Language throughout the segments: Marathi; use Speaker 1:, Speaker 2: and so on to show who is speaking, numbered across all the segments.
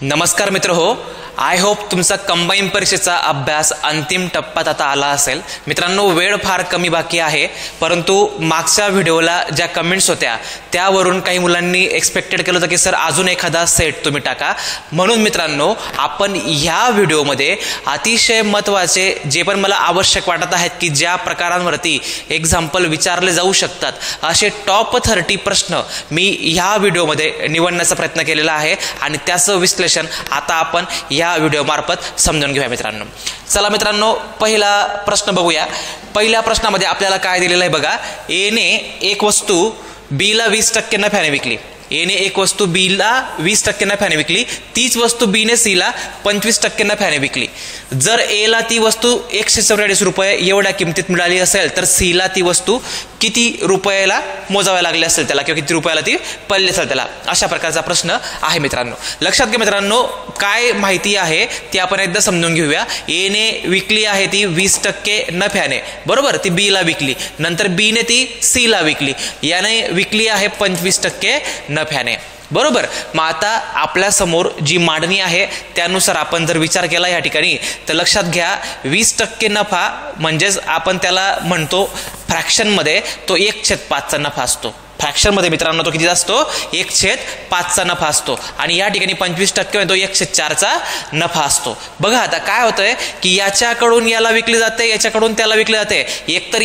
Speaker 1: नमस्कार मित्र हो, आय होप तुमचा कंबाईन परीक्षेचा अभ्यास अंतिम टप्प्यात आता आला असेल. मित्रांनो, वेळ फार कमी बाकी आहे, परंतु मागच्या व्हिडिओला ज्या कमेंट्स होत्या त्यावरून काही मुलांनी एक्सपेक्टेड केलं होतं की सर अजून एखादा सेट तुम्ही टाका. म्हणून मित्रांनो, आपण ह्या व्हिडिओमध्ये अतिशय महत्त्वाचे जे पण मला आवश्यक वाटत आहेत की ज्या प्रकारांवरती एक्झाम्पल विचारले जाऊ शकतात असे टॉप 30 प्रश्न मी ह्या व्हिडिओमध्ये निवडण्याचा प्रयत्न केलेला आहे आणि त्याचं विश्लेषण आता आपण या व्हिडिओ मार्फत समजून घेऊया. मित्रांनो, चला मित्रांनो, पहिला प्रश्न बघूया. पहिल्या प्रश्नामध्ये आपल्याला काय दिलेलं आहे बघा. ए ने एक वस्तू बी ला 20% नफ्याने विकली. ए ने एक वस्तू बी ला 20% नफ्याने विकली. तीच वस्तू बी ने सी ला 25% नफ्याने विकली. जर ए ला ती वस्तू 144 रुपये एवढ्या किमतीत मिळाली असेल तर सी ला ती वस्तू किती रुपयाला मोजावे लागले असेल त्याला, किंवा किती रुपयाला ती पडली असेल त्याला. अशा प्रकारचा प्रश्न आहे मित्रांनो. लक्षात घ्या मित्रांनो, काय माहिती आहे ती आपण एकदा समजून घेऊया. ए ने विकली आहे ती 20% नफ्याने, बरोबर. ती बी ला विकली. नंतर बी ने ती सी ला विकली. याने विकली आहे 25% नफ्याने, बरोबर. मग आता आपल्या समोर जी मांडणी आहे त्यानुसार आपण जर विचार केला या ठिकाणी तर लक्षात घ्या 20% नफा म्हणजेच आपण त्याला म्हणतो फ्रॅक्शनमध्ये तो 1/5चा नफा असतो. फ्रॅक्शनमध्ये मित्रांनो तो किती असतो? 1/5चा नफा असतो. आणि या ठिकाणी 25% तो 1/4चा नफा असतो. बघा आता काय होतंय की याच्याकडून याला विकली जाते, याच्याकडून त्याला विकली जाते. एकतर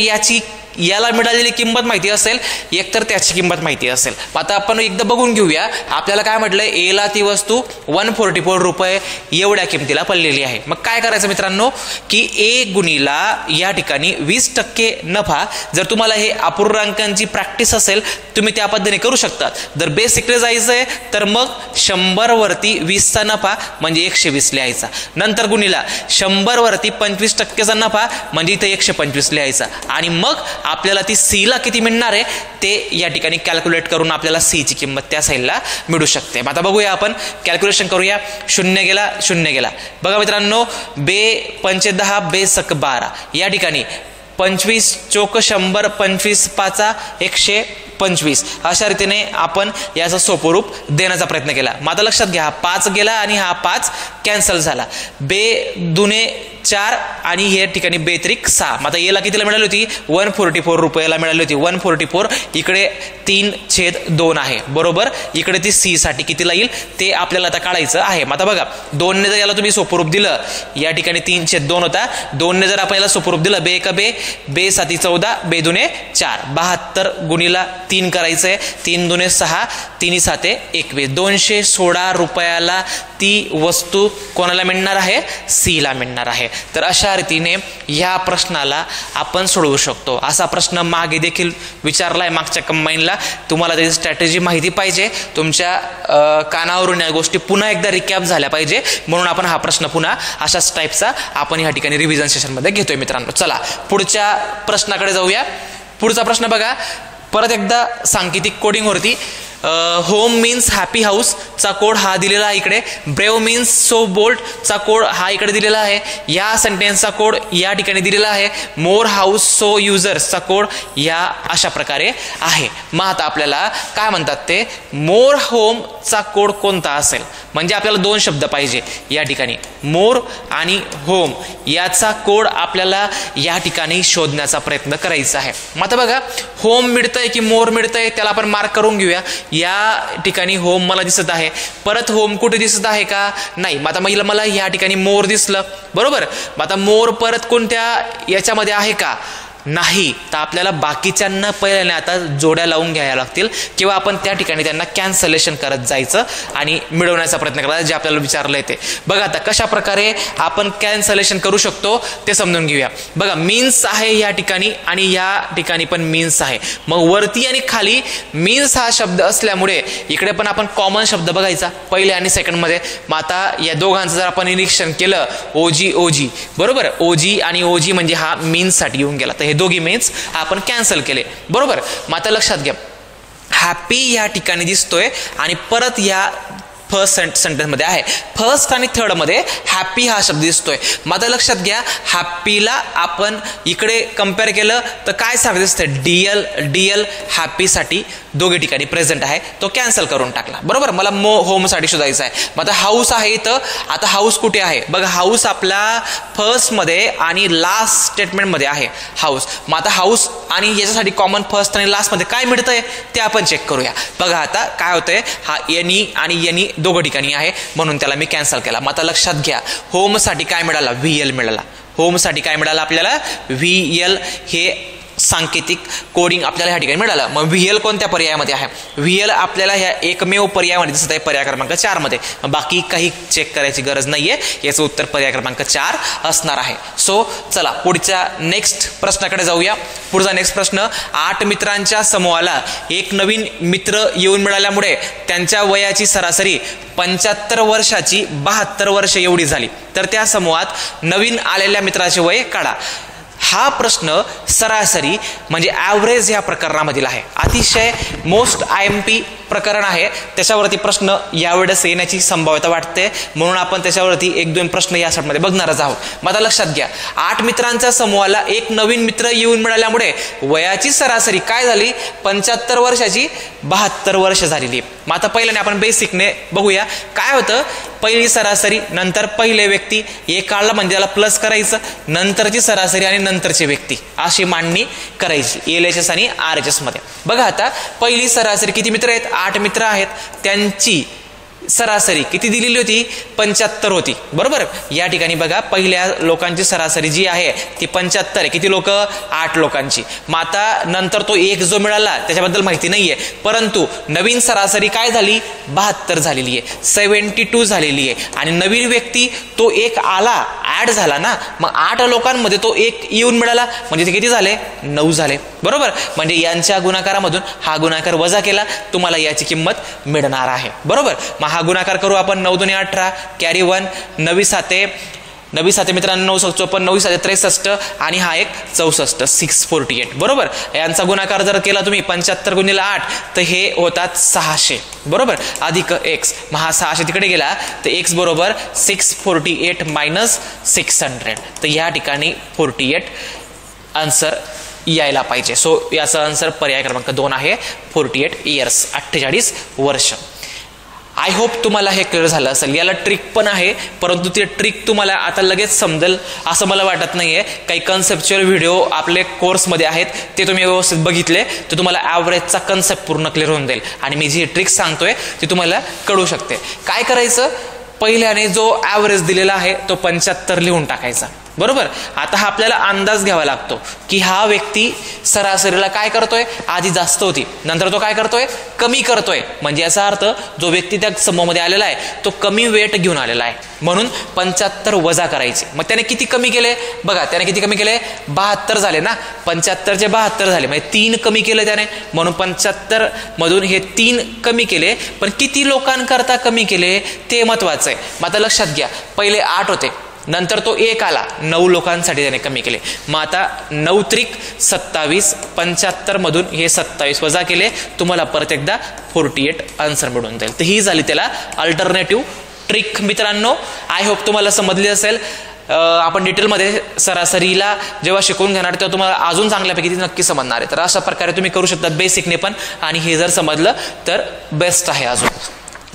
Speaker 1: याला मिळालेली किंमत माहिती असेल, एकतर त्याची किंमत माहिती असेल. आता आपण एकदा बघून घेऊया. आपल्याला काय म्हटलंय, ए ला ती वस्तू 144 रुपये एवढ्या किमतीला पडलेली आहे. मग काय करायचं मित्रांनो की ए गुणीला या ठिकाणी 20% नफा. जर तुम्हाला हे अपूर्णांकांची प्रॅक्टिस असेल तुम्ही त्या पद्धतीने करू शकतात. जर बेसिकली जायचंय तर मग 100 वरती 20चा नफा म्हणजे 120 लिहायचा. नंतर गुणीला 100 वरती 25%चा नफा म्हणजे इथे 125 लिहायचा. आणि मग आपल्याला ती सी ला किती मिळणार आहे ते या ठिकाणी कॅल्क्युलेट करून आपल्याला सी ची किंमत त्या साईडला मिळू शकते. आता बघूया, आपण कॅल्क्युलेशन करूया. 0 गेला 0 गेला. बघा मित्रांनो, बे 5 10 बे सक 12 या ठिकाणी 25 चोक 100 25 पाचा 125 अशा रीतीने आपण याचं सोपं रूप देण्याचा प्रयत्न केला. आता लक्षात घ्या, 5 गेला आणि हा 5 कॅन्सल झाला. बे दुने 4 आणि हे ठिकाणी बेत्रिक 6. आता याला कितीला मिळाली होती? 144 रुपयाला मिळाली होती. 144 इकडे 3/2 आहे, बरोबर. इकडे ती सी साठी कितीला येईल ते आपल्याला आता काढायचं आहे. आता बघा, 2 ने जर याला तुम्ही सोपं रूप दिलं, या ठिकाणी 3/2 होता. 2 ने जर आपण याला सोपं रूप दिलं, बे का बे, बे 7 14 बे दुने 4 72 गुणीला 3 करायचंय. 3 दुने 6 3 7 21 216 रुपयाला ती वस्तू कोणाला मिळणार आहे? सी ला मिळणार आहे. तर अशा रीतीने या प्रश्नाला आपण सोडवू शकतो. असा प्रश्न मागे देखील विचारलाय मागच्या कंबाईनला. तुम्हाला त्याची स्ट्रॅटेजी माहिती पाहिजे, तुमच्या कानावरून या गोष्टी पुन्हा एकदा रिकॅप झाल्या पाहिजे, म्हणून आपण हा प्रश्न पुन्हा अशाच टाईपचा आपण या ठिकाणी रिव्हिजन सेशनमध्ये घेतोय. मित्रांनो, चला पुढच्या प्रश्नाकडे जाऊया. पुढचा प्रश्न बघा, परत एकदा सांकेतिक कोडिंग वरती. होम मीन्स हॅपी हाऊस चा कोड हा दिलेला आहे इकडे. ब्रेव मीन्स सो बोल्ड चा कोड हा इकडे दिलेला आहे. या सेंटेन्सचा कोड या ठिकाणी दिलेला आहे. मोर हाऊस सो युजर्स चा कोड या अशा प्रकारे आहे. मग आता आपल्याला काय म्हणतात ते मोर होम चा कोड कोणता असेल, म्हणजे आपल्याला 2 शब्द पाहिजे या ठिकाणी, मोर आणि होम याचा कोड आपल्याला या ठिकाणी शोधण्याचा प्रयत्न करायचा आहे. मग आता बघा, होम मिळतंय की मोर मिळतंय त्याला आपण मार्क करून घेऊया. या ठिकाणी होम मला दिसत आहे. परत होम कुठे दिसत आहे का? नाही. मग आता मला या ठिकाणी मोर दिसलं, बरोबर. मग आता मोर परत कोणत्या याच्यामध्ये आहे का? नाही. तर आपल्याला बाकीच्यांना पहिल्याने आता जोड्या लावून घ्यायला लागतील, किंवा आपण त्या ठिकाणी त्यांना कॅन्सलेशन करत जायचं आणि मिळवण्याचा प्रयत्न करायचा जे आपल्याला विचारलंय ते. बघा आता कशा प्रकारे आपण कॅन्सलेशन करू शकतो ते समजून घेऊया. बघा, मीन्स आहे या ठिकाणी आणि या ठिकाणी पण मीन्स आहे. मग वरती आणि खाली मीन्स हा शब्द असल्यामुळे इकडे पण आपण कॉमन शब्द बघायचा पहिल्या आणि सेकंड मध्ये. मग आता या दोघांचं जर आपण निरीक्षण केलं, ओजी ओजी, बरोबर. ओजी आणि ओजी म्हणजे हा मीन्स साठी येऊन गेला. तर हे दोघी मीन्स आपण कॅन्सल केले, बरोबर. मग आता लक्षात घ्या, हॅपी या ठिकाणी दिसतोय आणि परत या फर्स्ट सेंटेन्समध्ये आहे. फर्स्ट आणि थर्डमध्ये हॅपी हा शब्द दिसतोय. माझं लक्षात घ्या, हॅपीला आपण इकडे कम्पेअर केलं तर काय सारखं दिसतंय, डीएल हॅपीसाठी दोघे ठिकाणी प्रेझेंट आहे, तो कॅन्सल करून टाकला. बरोबर, मला होमसाठी शोधायचं आहे. मग आता हाऊस आहे इथं, आता हाऊस कुठे आहे बघा, हाऊस आपला फर्स्टमध्ये आणि लास्ट स्टेटमेंटमध्ये आहे हाऊस. मग आता हाऊस आणि याच्यासाठी कॉमन फर्स्ट आणि लास्टमध्ये काय मिळतंय ते आपण चेक करूया. बघा आता काय होतंय, हा एनी आणि एनी दोघं ठिकाणी आहे म्हणून त्याला मी कॅन्सल केला. मग आता लक्षात घ्या, होमसाठी काय मिळाला, व्हीएल मिळाला. होमसाठी काय मिळालं आपल्याला, व्हीएल हे सांकेतिक कोडिंग आपल्याला ह्या ठिकाणी मिळालं. मग व्हीएल कोणत्या पर्यायामध्ये आहे, व्हीएल आपल्याला ह्या एकमेव पर्यायामध्ये दिसत आहे, पर्याय क्रमांक 4 मध्ये. बाकी काही चेक करायची गरज नाहीये, याचं उत्तर पर्याय क्रमांक 4 असणार आहे. सो चला पुढच्या नेक्स्ट प्रश्नाकडे जाऊया. पुढचा नेक्स्ट प्रश्न, 8 मित्रांच्या समूहाला एक नवीन मित्र येऊन मिळाल्यामुळे त्यांच्या वयाची सरासरी 75 वर्षाची 72 वर्ष एवढी झाली, तर त्या समूहात नवीन आलेल्या मित्राचे वय काढा. हा प्रश्न सरासरी म्हणजे ॲव्हरेज या प्रकरणामधील आहे. अतिशय मोस्ट IMP प्रकरण आहे, त्याच्यावरती प्रश्न यावेळेस येण्याची संभाव्यता वाटते, म्हणून आपण त्याच्यावरती 1-2 प्रश्न या साठी बघणारच आहोत. मग आता लक्षात घ्या, 8 मित्रांच्या समूहाला एक नवीन मित्र येऊन मिळाल्यामुळे वयाची सरासरी काय झाली, 75 वर्षाची 72 वर्ष झालेली. मग आता पहिल्याने आपण बेसिकने बघूया काय होतं. पहिली सरासरी, नंतर पहिले व्यक्ती, एक काढला म्हणजे त्याला प्लस करायचं, नंतरची सरासरी आणि नंतरची व्यक्ती अशी मांडणी करायची LHS आणि RHS मध्ये. बघा आता पहिली सरासरी किती मित्र आहेत, 8 मित्र आहेत, त्यांची सरासरी किती दिलेली होती, 75 होती. बरोबर, या ठिकाणी बघा पहिल्या लोकांची सरासरी जी आहे ती 75 आहे. किती लोक, 8 लोकांची. मग आता नंतर तो एक जो मिळाला त्याच्याबद्दल माहिती नाहीये, परंतु नवीन सरासरी काय झाली, 72 झालेली आहे, 72 झालेली आहे. आणि नवीन व्यक्ती तो एक आला, ऍड झाला ना, मग 8 लोकांमध्ये तो एक येऊन मिळाला म्हणजे ते किती झाले, 9 झाले. बरोबर, म्हणजे यांच्या गुणाकारामधून हा गुणाकार वजा केला, तुम्हाला याची किंमत मिळणार आहे. बरोबर, मग हा गुणाकार करू आपण, 9 2 18 कॅरी 1, 9 7 मित्रांनो 9 54, 9 7 63 आणि हा एक 64 648. बरोबर, यांचा गुणाकार जर केला तुम्ही 75 गुणिले 8 तर हे होतात 600. बरोबर, अधिक x, मग हा 600 तिकडे गेला तर x बरोबर 648 मायनस 600, तर या ठिकाणी 48 आन्सर यायला पाहिजे. सो याचा आन्सर पर्याय क्रमांक 2 आहे, 48 इयर्स, 48 वर्ष. आय होप तुम्हाला हे क्लिअर झालं असेल. याला ट्रिक पण आहे, परंतु ते ट्रिक तुम्हाला आता लगेच समजेल असं मला वाटत नाहीये. काही कन्सेप्च्युअल व्हिडिओ आपले कोर्समध्ये आहेत, ते तुम्ही व्यवस्थित बघितले तर तुम्हाला ॲव्हरेजचा कन्सेप्ट पूर्ण क्लिअर होऊन जाईल आणि मी जी ट्रिक सांगतोय ती तुम्हाला कळू शकते. काय करायचं, पहिल्याने जो ॲव्हरेज दिलेला आहे तो 75 लिहून टाकायचा. बरोबर, आता हा आपल्याला अंदाज घ्यावा लागतो की हा व्यक्ती सरासरीला काय करतोय, आधी जास्त होती, नंतर तो काय करतोय, कमी करतोय. म्हणजे याचा अर्थ जो व्यक्ती त्या समूहामध्ये आलेला आहे तो कमी वेट घेऊन आलेला आहे, म्हणून 75 वजा करायचे. मग त्याने किती कमी केले, बघा त्याने किती कमी केले, 72 झाले ना, 75चे 72 झाले, म्हणजे 3 कमी केले त्याने, म्हणून 75 मधून हे 3 कमी केले. पण किती लोकांकरता कमी केले ते महत्वाचं आहे. मग आता लक्षात घ्या, पहिले 8 होते, नंतर तो एक आला, 9 लोकांसाठी त्याने कमी केले. मग आता 9 त्रिक 27, 75 मधून हे 27 वजा केले, तुम्हाला परत एकदा 48 आन्सर मिळून जाईल. तर ही झाली त्याला अल्टरनेटिव्ह ट्रिक. मित्रांनो, आय होप तुम्हाला समजली असेल. आपण डिटेलमध्ये सरासरीला जेव्हा शिकवून घेणार तेव्हा तुम्हाला अजून चांगल्यापैकी ती नक्की समजणार आहे. तर अशा प्रकारे तुम्ही करू शकता बेसिकने पण, आणि हे जर समजलं तर बेस्ट आहे अजून.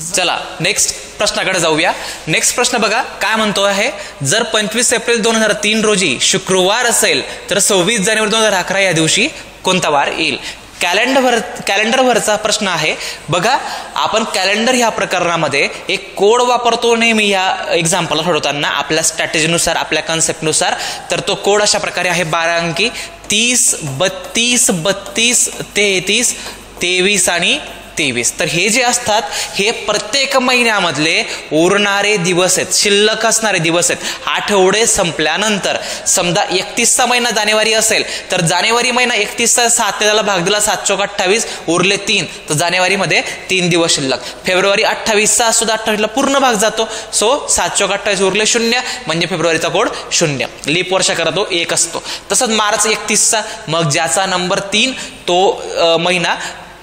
Speaker 1: चला नेक्स्ट प्रश्नाकडे जाऊया. नेक्स्ट प्रश्न बघा काय म्हणतो आहे, जर 25 एप्रिल 2003 रोजी शुक्रवार असेल तर 26 जानेवारी 2011 या दिवशी कोणता वार येईल. कॅलेंडरवरचा प्रश्न आहे. बघा आपण कॅलेंडर ह्या प्रकरणामध्ये एक कोड वापरतो नेहमी या एक्झाम्पलला सोडवताना आपल्या स्ट्रॅटेजीनुसार, आपल्या कन्सेप्टनुसार. तर तो कोड अशा प्रकारे आहे 12 अंकी, 30 32 32 33 23 आणि 23. तर हे जे असतात हे प्रत्येक महिन्यामधले उरणारे दिवस आहेत, शिल्लक असणारे दिवस आहेत. आठवडे संपल्यानंतर समजा 31चा महिना जानेवारी असेल तर जानेवारी महिना 31चा 7 त्याला भाग दिला, 7 चौक 28, उरले 3, तर जानेवारीमध्ये 3 दिवस शिल्लक. फेब्रुवारी 28चा सुद्धा 28ला पूर्ण भाग जातो, सो 7 चौक 28 उरले 0, म्हणजे फेब्रुवारीचा कोड 0. लीप वर्ष करा तो 1 असतो. तसंच मार्च 31चा, मग ज्याचा नंबर 3 तो महिना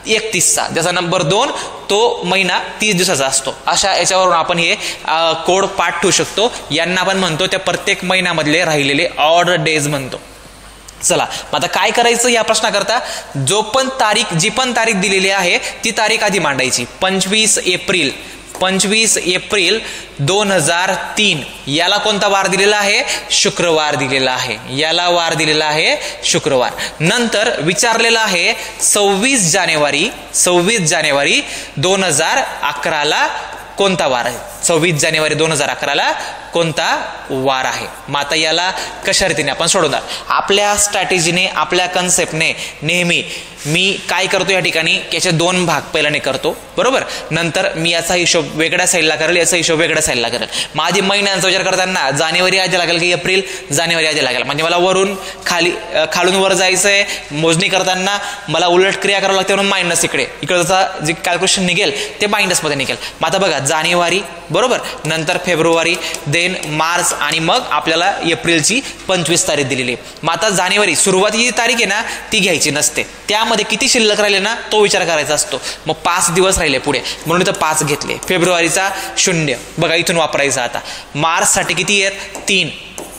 Speaker 1: 31चा, ज्याचा नंबर 2 तो महिना 30 दिवसाचा असतो. अशा याच्यावरून आपण हे कोड पाठ ठेवू शकतो. यांना आपण म्हणतो त्या प्रत्येक महिन्यामधले राहिलेले ऑड डेज म्हणतो. चला मग आता काय करायचं या प्रश्नाकरता, जी पण तारीख दिलेली आहे ती तारीख आधी मांडायची. 25 एप्रिल 2003 याला कोणता वार दिलेला आहे? शुक्रवार दिलेला आहे. याला वार दिलेला आहे शुक्रवार. नंतर विचारलेला आहे 26 जानेवारी 2011ला कोणता वार आहे? 26 जानेवारी 2011ला कोणता वार आहे? मग आता याला कशा रीतीने आपण सोडवणार? आपल्या स्ट्रॅटेजीने, आपल्या कन्सेप्टने नेहमी मी काय करतो या ठिकाणी, याचे 2 भाग पहिल्याने करतो, बरोबर. नंतर मी याचा हिशोब वेगळ्या साईडला करेल, याचा हिशोब वेगळ्या साईडला करेल. माझी महिन्यांचा विचार करताना जानेवारी आधी लागेल की एप्रिल? जानेवारी आधी लागेल. म्हणजे मला वरून खालून वर जायचंय. मोजणी करताना मला उलट क्रिया करावं लागते, म्हणून मायनस इकडचा जे कॅल्क्युलेशन निघेल ते मायनसमध्ये निघेल. मग आता बघा, जानेवारी बरोबर, नंतर फेब्रुवारी, देन मार्च आणि मग आपल्याला एप्रिलची 25 तारीख दिलेली. मग आता जानेवारी सुरुवातीची तारीख आहे ना ती घ्यायची नसते. त्यामध्ये किती शिल्लक राहिले ना तो विचार करायचा असतो. मग 5 दिवस राहिले पुढे, म्हणून इथं 5 घेतले. फेब्रुवारीचा 0 बघा इथून वापरायचा. आता मार्चसाठी किती आहेत? 3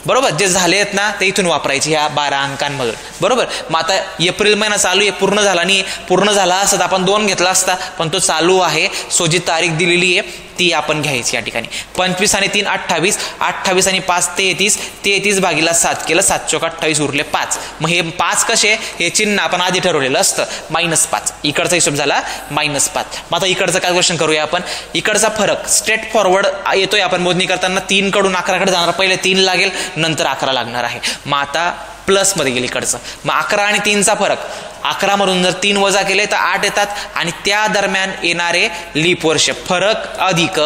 Speaker 1: बरोबर. जे झाले आहेत ना ते इथून वापरायचे ह्या 12 अंकांमधून, बरोबर. मग आता एप्रिल महिना चालू आहे, पूर्ण झाला नाही. पूर्ण झाला असता आपण 2 घेतला असता, पण तो चालू आहे. सो जी तारीख दिलेली आहे ती आपण घ्यायची या ठिकाणी. 25 आणि 3 28, 28 आणि 5 33, 33 भागीला 7 केलं, 7 चौक 28 उरले 5. मग हे 5 कसे? हे चिन्ह आपण आधी ठरवलेलं असतं, -5. इकडचा हिशोब झाला -5. मग आता इकडचं कॅल्क्युलेशन करूया आपण. इकडचा फरक स्ट्रेट फॉरवर्ड येतोय. आपण मोजणी करताना 3 कडून 11 कडे जाणार. पहिले 3 लागेल, नंतर 11 लागणार आहे. मग आता प्लस मध्ये गेली इकडचं. मग 11 आणि 3चा फरक, 11 मधून जर 3 वजा केले तर 8 येतात. आणि त्या दरम्यान येणारे लीप वर्ष, फरक अधिक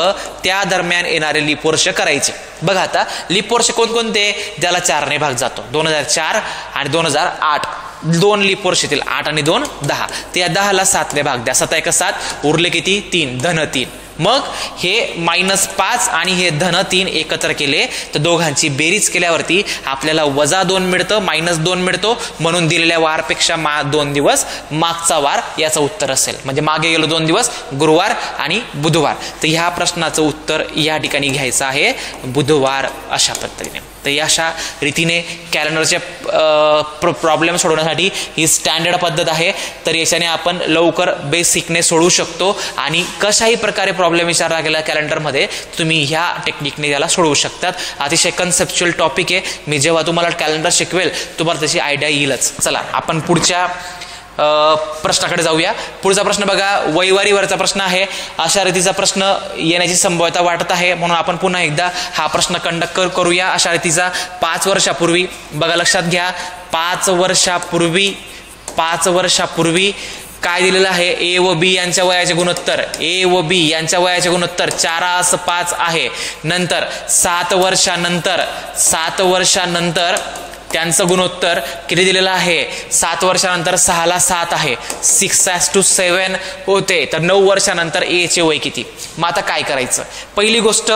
Speaker 1: त्या दरम्यान येणारे लीप वर्ष करायचे. बघा आता लीप वर्ष कोणकोणते? ज्याला 4 ने भाग जातो. 2004 आणि 2008 2 लीप वर्ष येतील. 8 आणि 2 10. त्या 10ला 7 ने भाग द्या. 7 1 7, उरले किती? 3, धन 3. मग हे -5 आणि हे धन 3 एकत्र केले तर दोघांची बेरीज केल्यावरती आपल्याला -2 मिळतं, -2 मिळतो. म्हणून दिलेल्या वारपेक्षा 2 दिवस मागचा वार याचं उत्तर असेल. म्हणजे मागे गेलो 2 दिवस, गुरुवार आणि बुधवार. तर ह्या प्रश्नाचं उत्तर या ठिकाणी घ्यायचं आहे बुधवार, अशा पद्धतीने. तर अशा रीतीने कॅलेंडरचे प्रॉब्लेम सोडवण्यासाठी ही स्टँडर्ड पद्धत आहे. तर याच्याने आपण लवकर बेसिकने सोडवू शकतो. आणि कशाही प्रकारे प्रॉब्लेम विचारला गेला कॅलेंडरमध्ये, तुम्ही ह्या टेक्निकने त्याला सोडवू शकतात. अतिशय कन्सेप्च्युअल टॉपिक आहे. मी जेव्हा तुम्हाला कॅलेंडर शिकवेल तुम्हाला त्याची आयडिया येईलच. चला आपण पुढच्या प्रश्नाकडे जाऊया. पुढचा प्रश्न बघा, वैवारीवरचा प्रश्न आहे. अशा रीतीचा प्रश्न येण्याची संभाव्यता वाटत आहे, म्हणून आपण पुन्हा एकदा हा प्रश्न कंडक्ट करूया. अशा रीतीचा 5 वर्षापूर्वी बघा, लक्षात घ्या, 5 वर्षापूर्वी काय दिलेलं आहे? ए व बी यांच्या वयाचे गुणोत्तर, ए व बी यांच्या वयाचे गुणोत्तर 4:5 आहे. नंतर 7 वर्षानंतर त्यांचं गुणोत्तर किती दिलेलं आहे? 7 वर्षानंतर 6ला 7 आहे, 6:7 होते. तर 9 वर्षानंतर ए चे वय किती? मग आता काय करायचं? पहिली गोष्ट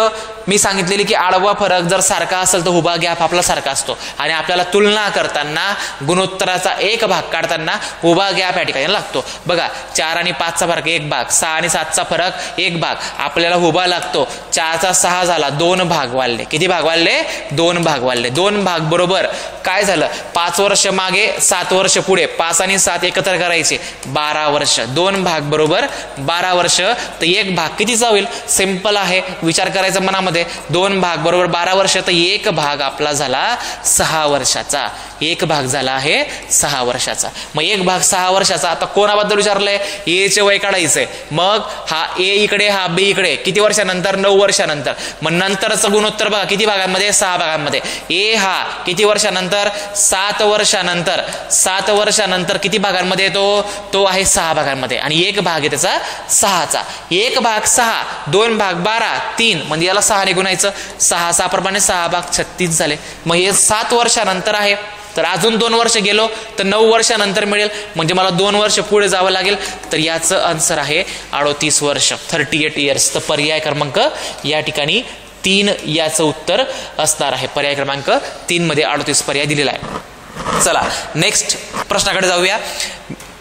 Speaker 1: मी सांगितलेली की आडवा फरक जर सारखा असेल तर उभा गॅप आपला सारखा असतो. आणि आपल्याला तुलना करताना गुणोत्तराचा एक भाग काढताना उभा गॅप या ठिकाणी लागतो. बघा 4 आणि 5चा फरक 1 भाग, 6 आणि 7चा फरक 1 भाग, आपल्याला उभा लागतो. 4चा 6 झाला, 2 भाग वाढले. किती भाग वाढले? 2 भाग वाढले. 2 भाग बरोबर काय झालं? 5 वर्ष मागे 7 वर्ष पुढे, 5 आणि 7 एकत्र करायचे, 12 वर्ष. 2 भाग बरोबर 12 वर्ष. तर 1 भाग कितीचा होईल? सिंपल आहे, विचार करायचा मनामध्ये. 2 भाग बरोबर 12 वर्ष, तर 1 भाग आपला झाला 6 वर्षाचा. 1 भाग झाला आहे 6 वर्षाचा. मग 1 भाग 6 वर्षाचा. आता कोणाबद्दल विचारलंय? ए चे वय काढायचंय. मग हा ए इकडे, हा बी इकडे. किती वर्षानंतर? 9 वर्षानंतर. मग नंतरचं गुणोत्तर बघा किती भागांमध्ये? 6 भागांमध्ये. ए हा किती वर्षानंतर? 7 वर्षानंतर. 7 वर्षानंतर किती भागांमध्ये येतो? तो आहे 6 भागांमध्ये. आणि 1 भाग आहे त्याचा 6चा. 1 भाग 6, 2 भाग 12, 3 म्हणजे याला 6 ने गुणायचं. 6 प्रमाणे 6 भाग 36 झाले. मग हे 7 वर्षानंतर आहे. तर अजून 2 वर्ष गेलो तर 9 वर्षानंतर मिळेल. म्हणजे मला 2 वर्ष पुढे जावं लागेल. तर याचं आन्सर आहे 38 वर्ष, 38 इयर्स. तर पर्याय क्रमांक या ठिकाणी 3 याचं उत्तर असणार आहे. पर्याय क्रमांक 3 मध्ये 38 पर्याय दिलेला आहे. चला नेक्स्ट प्रश्नाकडे जाऊया.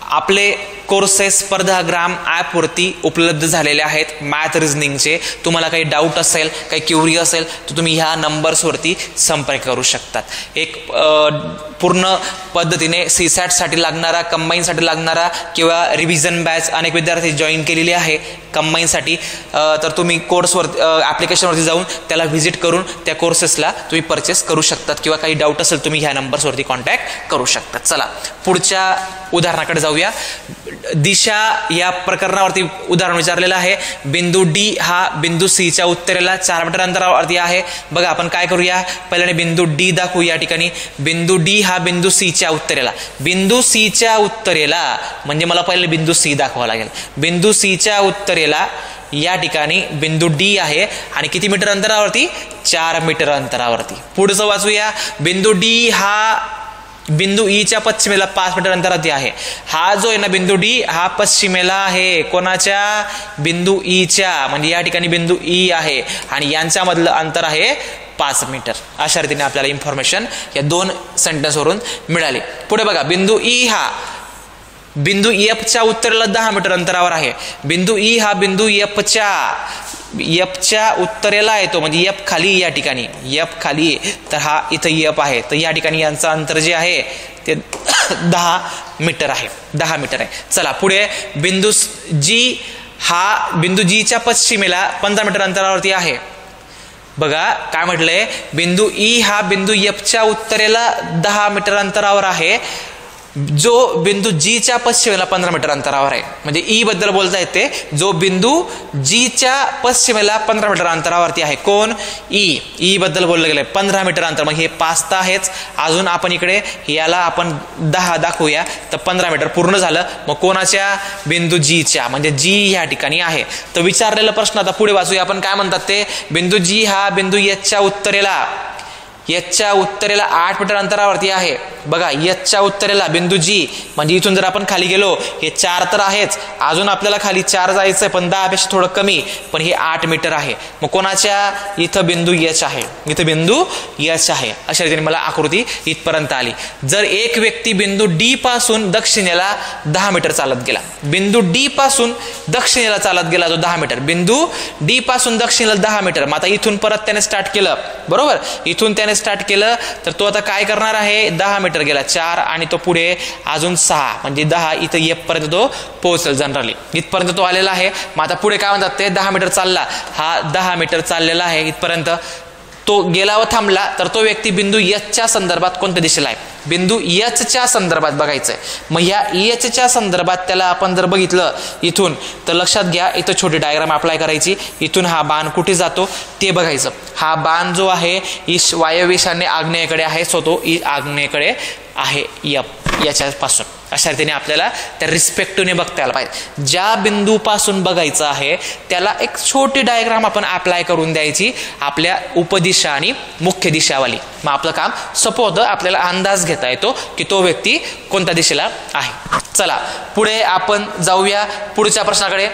Speaker 1: आपले कोर्सेस स्पर्धाग्राम ॲपवरती उपलब्ध झालेले आहेत मॅथ रिझनिंगचे. तुम्हाला काही डाऊट असेल, काही क्युरी असेल तर तुम्ही ह्या नंबर्सवरती संपर्क करू शकतात. एक पूर्ण पद्धतीने CSAT लागणारा, कंबाईनसाठी लागणारा किंवा रिव्हिजन बॅच अनेक विद्यार्थी जॉईन केलेली आहे कंबाईनसाठी. तर तुम्ही कोर्सवर ॲप्लिकेशनवरती जाऊन त्याला व्हिजिट करून त्या कोर्सेसला तुम्ही परचेस करू शकतात किंवा काही डाऊट असेल तुम्ही ह्या नंबर्सवरती कॉन्टॅक्ट करू शकतात. चला पुढच्या उदाहरणाकडे जाऊया. दिशा या प्रकरणावरती उदाहरण विचारलेलं आहे. बिंदू D हा बिंदू C च्या उत्तरेला 4 मीटर अंतरावरती आहे. बघा आपण काय करूया, पहिल्याने बिंदू D दाखवू. या ठिकाणी बिंदू D हा बिंदू C च्या उत्तरेला, बिंदू C च्या उत्तरेला म्हणजे मला पहिले बिंदू C दाखवावा लागेल. बिंदू C च्या उत्तरेला या ठिकाणी बिंदू D आहे आणि किती मीटर अंतरावरती, 4 मीटर अंतरावरती. पुढचं वाचूया. बिंदू D हा बिंदू E च्या पश्चिमेला 5 मीटर अंतरावरती आहे. हा जो आहे ना बिंदू D हा पश्चिमेला आहे. कोणाच्या, बिंदू E च्या. म्हणजे या ठिकाणी बिंदू E आहे आणि यांच्यामधलं अंतर आहे 5 मीटर. अशा रीतीने आपल्याला इन्फॉर्मेशन या 2 सेंटेन्सवरून मिळाली. पुढे बघा, बिंदू E हा बिंदू F च्या उत्तरेला 10 मीटर अंतरावर आहे. बिंदू E हा बिंदू F च्या उत्तरेला येतो म्हणजे F खाली, या ठिकाणी F खाली, तर हा इथं F आहे. तर या ठिकाणी यांचं अंतर जे आहे ते 10 मीटर आहे. 10 मीटर आहे. चला पुढे, बिंदू G हा बिंदू G च्या पश्चिमेला 15 मीटर अंतरावरती आहे. बघा काय म्हटलंय, बिंदू E हा बिंदू F च्या उत्तरेला 10 मीटर अंतरावर आहे, जो बिंदू G च्या पश्चिमेला 15 मीटर अंतरावर आहे. म्हणजे E बद्दल बोलता येते, जो बिंदू G च्या पश्चिमेला 15 मीटर अंतरावरती आहे. कोण, E बद्दल बोललं गेलंय. 15 मीटर अंतर, मग हे 5 तर आहेच, अजून आपण इकडे याला आपण 10 दाखवूया तर 15 मीटर पूर्ण झालं. मग कोणाच्या, बिंदू G च्या, म्हणजे G या ठिकाणी आहे. तर विचारलेला प्रश्न आता पुढे वाचूया आपण. काय म्हणतात ते, बिंदू G हा बिंदू H च्या उत्तरेला 8 मीटर अंतरावरती आहे. बघा H च्या उत्तरेला बिंदू G, म्हणजे इथून जर आपण खाली गेलो, हे 4 तर आहेच, अजून आपल्याला खाली 4 जायचंय पण 10 पेक्षा थोडं कमी, पण हे 8 मीटर आहे. मग कोणाच्या, इथं बिंदू H आहे, इथं बिंदू H आहे. अशा रीतीने मला आकृती इथपर्यंत आली. जर एक व्यक्ती बिंदू D पासून दक्षिणेला 10 मीटर चालत गेला, बिंदू D पासून दक्षिणेला चालत गेला जो 10 मीटर, बिंदू D पासून दक्षिणेला 10 मीटर. मग आता इथून परत त्याने स्टार्ट केलं, बरोबर, इथून त्याने स्टार्ट केलं तर तो आता काय करणार आहे, 10 मीटर गेला, 4 आणि तो पुढे अजून 6 म्हणजे 10, इथं F पर्यंत तो पोहोचेल. जनरली इथपर्यंत तो आलेला आहे. मग आता पुढे काय म्हणतात ते, 10 मीटर चालला, हा 10 मीटर चाललेला आहे इथपर्यंत. तो गेला व थांबला तर तो व्यक्ती बिंदू H च्या संदर्भात कोणत्या दिशेला आहे, बिंदू H च्या संदर्भात बघायचंय. मग या H च्या संदर्भात त्याला आपण जर बघितलं इथून तर लक्षात घ्या, इथं छोटी डायग्राम अप्लाय करायची. इथून हा बाण कुठे जातो ते बघायचं. हा बाण जो आहे वायव्य ईशान्य आग्नेयेकडे आहे, सो तो आग्नेयेकडे आहे याच्यापासून. अशा रीतीने आपल्याला त्या रिस्पेक्टिव्हने बघता यायला पाहिजे. ज्या बिंदूपासून बघायचं आहे त्याला एक छोटी डायग्राम आपण अप्लाय करून द्यायची, आपल्या उपदिशा आणि मुख्य दिशावाली. मग आपलं काम सोपं होतं, आपल्याला अंदाज घेता येतो की तो व्यक्ती कोणत्या दिशेला आहे. चला पुढे आपण जाऊया पुढच्या प्रश्नाकडे.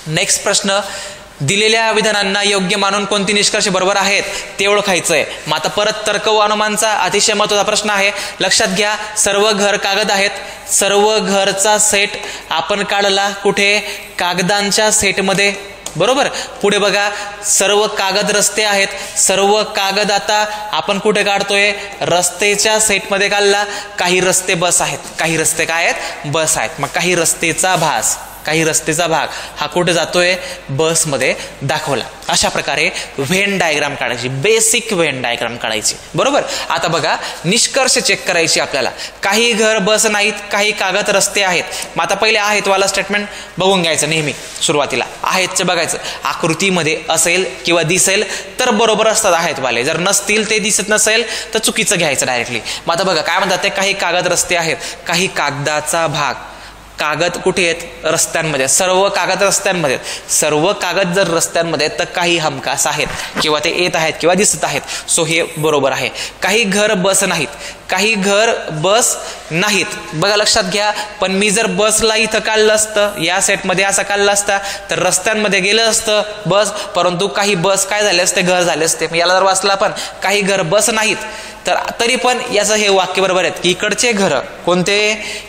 Speaker 1: नेक्स्ट प्रश्न, दिलेल्या विधानांना योग्य मानून कोणती निष्कर्ष बरोबर आहेत ते ओळखायचंय. मग आता परत तर्क व अनुमानचा अतिशय महत्त्वाचा प्रश्न आहे. लक्षात घ्या, सर्व घर कागद आहेत, सर्व घरचा सेट आपण काढला कुठे, कागदांच्या सेटमध्ये, बरोबर. पुढे बघा, सर्व कागद रस्ते आहेत, सर्व कागद आता आपण कुठे काढतोय, रस्तेच्या सेटमध्ये काढला. काही रस्ते बस आहेत, काही रस्ते काय आहेत, बस आहेत. मग काही रस्तेचा भाग हा कुठे जातोय, बसमध्ये दाखवला. अशा प्रकारे व्हेन डायग्राम काढायची, बेसिक व्हेन डायग्राम काढायची, बरोबर. आता बघा, निष्कर्ष चेक करायची आपल्याला. काही घर बस नाहीत, काही कागद रस्ते आहेत. मग आता पहिले आहेत वाला स्टेटमेंट बघून घ्यायचं नेहमी सुरुवातीला. आहेतचं बघायचं, आकृतीमध्ये असेल किंवा दिसेल तर बरोबर असतात आहेत वाले, जर नसतील, ते दिसत नसेल तर चुकीचं घ्यायचं डायरेक्टली. मग आता बघा काय म्हणतात ते, काही कागद रस्ते आहेत, काही कागदाचा भाग. कागद कुठे आहेत, रस्त्यांमध्ये. सर्व कागद रस्त्यांमध्ये, सर्व कागद जर रस्त्यांमध्ये तर काही हमखास आहेत किंवा ते येत आहेत किंवा दिसत आहेत, सो हे बरोबर आहे. काही घर बस नाहीत, काही घर बस नाहीत. बघा लक्षात घ्या, पण मी जर बसला इथं काढलं असतं, या सेटमध्ये असं काढलं असतं तर रस्त्यांमध्ये गेलं असतं बस, परंतु काही बस काय झाले असते, घर झाले असते. याला जर वाचलं आपण काही घर बस नाहीत, तर तरी पण याचं हे वाक्य बरोबर आहे की इकडचे घर कोणते,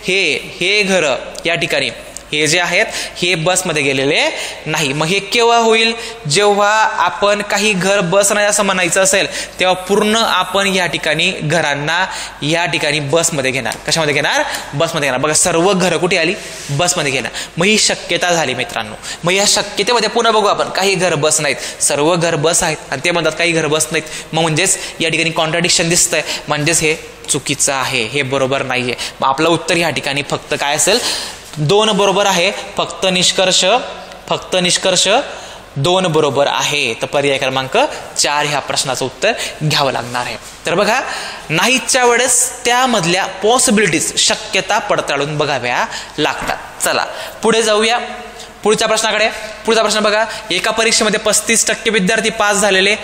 Speaker 1: हे घर या ठिकाणी हे जे आहेत हे बसमध्ये गेलेले नाही. मग हे केव्हा होईल? जेव्हा आपण काही घर बस नाही असं म्हणायचं असेल तेव्हा पूर्ण आपण या ठिकाणी घरांना या ठिकाणी बसमध्ये घेणार. कशामध्ये घेणार? बसमध्ये घेणार. बघा सर्व घरं कुठे आली? बसमध्ये घेणार. मग ही शक्यता झाली मित्रांनो. मग या शक्यतेमध्ये पुन्हा बघू आपण, काही घर बस नाहीत, सर्व घर बस आहेत आणि ते म्हणतात काही घर बस नाहीत. मग म्हणजेच या ठिकाणी कॉन्ट्राडिक्शन दिसतंय, म्हणजेच हे चुकीचं आहे, हे बरोबर नाहीये. मग आपलं उत्तर या ठिकाणी फक्त काय असेल? 2 बरोबर आहे. फक्त निष्कर्ष 2 बरोबर आहे. तर पर्याय क्रमांक 4 ह्या प्रश्नाचं उत्तर घ्यावं लागणार आहे. तर बघा नाहीच्या वेळेस त्यामधल्या पॉसिबिलिटीज, शक्यता पडताळून बघाव्या लागतात. चला पुढे जाऊया पुढच्या प्रश्नाकडे. पुढचा प्रश्न बघा, एका परीक्षेमध्ये 35% विद्यार्थी पास झालेले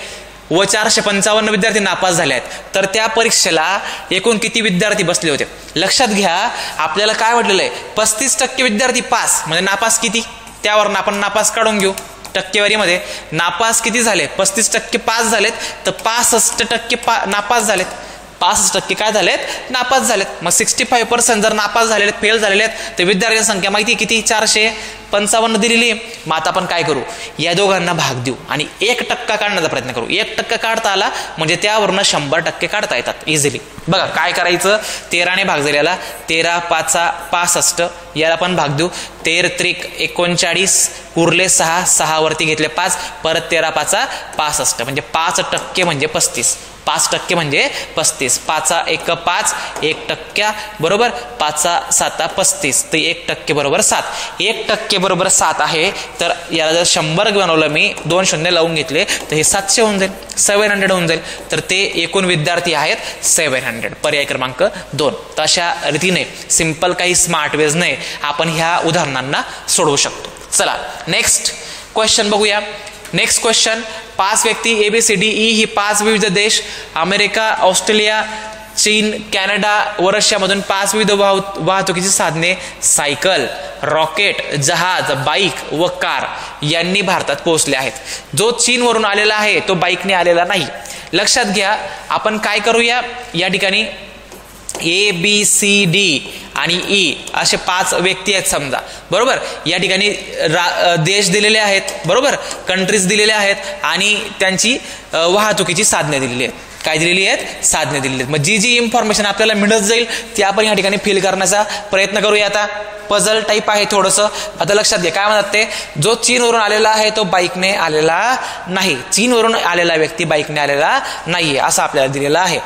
Speaker 1: व 455 विद्यार्थी नापास झाले आहेत, तर त्या परीक्षेला एकूण किती विद्यार्थी बसले होते? लक्षात घ्या आपल्याला काय म्हटलेलं आहे? 35% विद्यार्थी पास म्हणजे नापास किती? त्यावरून आपण नापास काढून घेऊ. टक्केवारीमध्ये नापास किती झाले? 35% पास झालेत, तर 65% नापास झालेत. 65% काय झालेत? नापास झालेत. मग 65% जर नापास झालेले, फेल झालेले आहेत, तर विद्यार्थ्यांची संख्या माहिती किती? 455 दिलेली आहे. मग आता आपण काय करू? या दोघांना भाग देऊ आणि 1% काढण्याचा प्रयत्न करू. 1% काढता आला म्हणजे त्यावरून 100% काढता येतात इझिली. बघा काय करायचं? 13 ने भाग झाला याला, 13 5 65, याला पण भाग देऊ. 13 त्रिक 39, उरले 6, 6 वरती घेतले 5, परत 13 5 65 म्हणजे 5% म्हणजे 35. 5% म्हणजे 35. 5 1 5, 1% बरोबर. 5 7 35, तर 1% बरोबर 7. 1% बरोबर 7 आहे. तर याला जर 100 बनवलं मी, 2 शून्य लावून घेतले, तर हे 700 होऊन जाईल, 700 होऊन जाईल. तर ते एकूण विद्यार्थी आहेत 700. पर्याय क्रमांक 2. तर अशा रीतीने सिंपल काही स्मार्ट वेज नाही आपण ह्या उदाहरणांना सोडवू शकतो. चला नेक्स्ट क्वेश्चन बघूया. नेक्स्ट क्वेश्चन, 5 व्यक्ती ABCDE ही 5 विविध देश, अमेरिका, ऑस्ट्रेलिया, चीन, कॅनडा व रशियामधून 5 विविध वाहतुकीची साधने, सायकल, रॉकेट, जहाज, बाईक व कार यांनी भारतात पोहोचले आहेत. जो चीनवरून आलेला आहे तो बाईकने आलेला नाही. लक्षात घ्या आपण काय करूया, या ठिकाणी ABCD आणि E असे 5 व्यक्ती आहेत समजा, बरोबर. या ठिकाणी देश दिलेले आहेत, बरोबर, कंट्रीज दिलेल्या आहेत आणि त्यांची वाहतुकीची साधने दिलेली आहेत. काय दिलेली आहेत? साधने दिलेली आहेत. मग जी इन्फॉर्मेशन आपल्याला मिळत जाईल ती आपण या ठिकाणी फिल करण्याचा प्रयत्न करूया. आता पझल टाईप आहे थोडंसं. आता लक्षात घ्या काय म्हणतात ते, जो चीनवरून आलेला आहे तो बाईकने आलेला नाही. चीनवरून आलेला व्यक्ती बाईकने आलेला नाहीये असं आपल्याला दिलेलं आहे.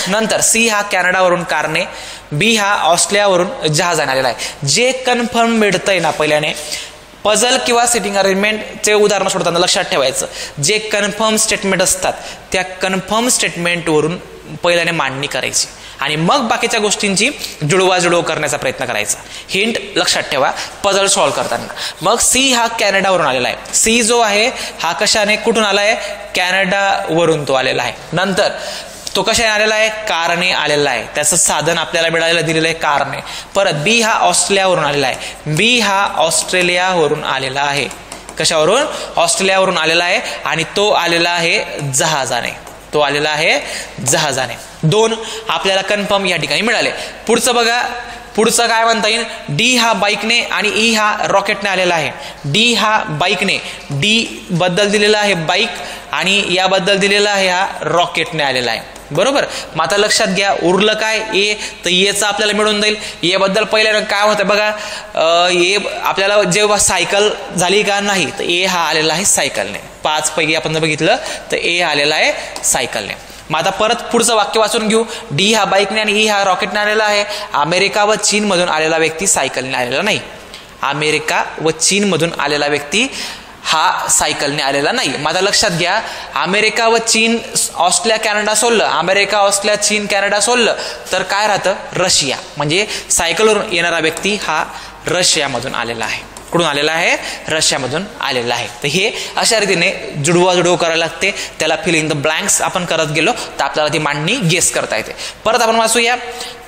Speaker 1: नंतर C हा कॅनडावरून कारने, B हा ऑस्ट्रेलियावरून जहाजाने आलेला आहे. जे कन्फर्म मिळतंय ना पहिल्याने, पझल किंवा सिटिंग अरेंजमेंटचे उदाहरण सोडताना लक्षात ठेवायचं, जे कन्फर्म स्टेटमेंट असतात त्या कन्फर्म स्टेटमेंटवरून पहिल्याने मांडणी करायची आणि मग बाकीच्या गोष्टींची जुळवाजुळव करण्याचा प्रयत्न करायचा. हिंट लक्षात ठेवा पझल सॉल्व्ह करताना. मग C हा कॅनडावरून आलेला आहे. C जो आहे हा कशाने, कुठून आला आहे? कॅनडावरून तो आलेला आहे. नंतर तो कशाने आलेला आहे? कारने आलेला आहे. त्याचं साधन आपल्याला मिळालेलं दिलेलं आहे कारने. परत B हा ऑस्ट्रेलियावरून आलेला आहे. B हा ऑस्ट्रेलियावरून आलेला आहे. कशावरून? ऑस्ट्रेलियावरून आलेला आहे आणि तो आलेला आहे जहाजाने. तो आलेला आहे जहाजाने. 2 आपल्याला कन्फर्म या ठिकाणी मिळाले. पुढचं बघा, पुढचं काय म्हणता येईल? D हा बाईकने आणि E हा रॉकेटने आलेला आहे. D हा बाईकने, D बद्दल दिलेला आहे बाईक आणि याबद्दल दिलेला आहे हा रॉकेटने आलेला आहे, बरोबर. मग आता लक्षात घ्या उरलं काय? A. तर Aचं आपल्याला मिळून जाईल. A बद्दल पहिल्या काय होतं बघा, A आपल्याला जेव्हा सायकल झाली का नाही, तर A हा आलेला आहे सायकलने. 5 पैकी आपण बघितलं तर A आलेला आहे सायकलने. मग आता परत पुढचं वाक्य वाचून घेऊ. D हा बाईकने आणि E हा रॉकेटने आलेला आहे. अमेरिका व चीन मधून आलेला व्यक्ती सायकलने आलेला नाही. अमेरिका व चीन मधून आलेला व्यक्ती हा सायकलने आलेला नाही. माझा लक्षात घ्या, अमेरिका व चीन, ऑस्ट्रेलिया कॅनडा सोडलं, अमेरिका ऑस्ट्रेलिया चीन कॅनडा सोडलं तर काय राहतं? रशिया. म्हणजे सायकलवरून येणारा व्यक्ती हा रशियामधून आलेला आहे. कुठून आलेला आहे? रशियामधून आलेला आहे. तर हे अशा रीतीने जुडवाजुडव करायला लागते. त्याला फिल इन द ब्लँक्स आपण करत गेलो तर आपल्याला ती मांडणी गेस करता येते. परत आपण वाचूया.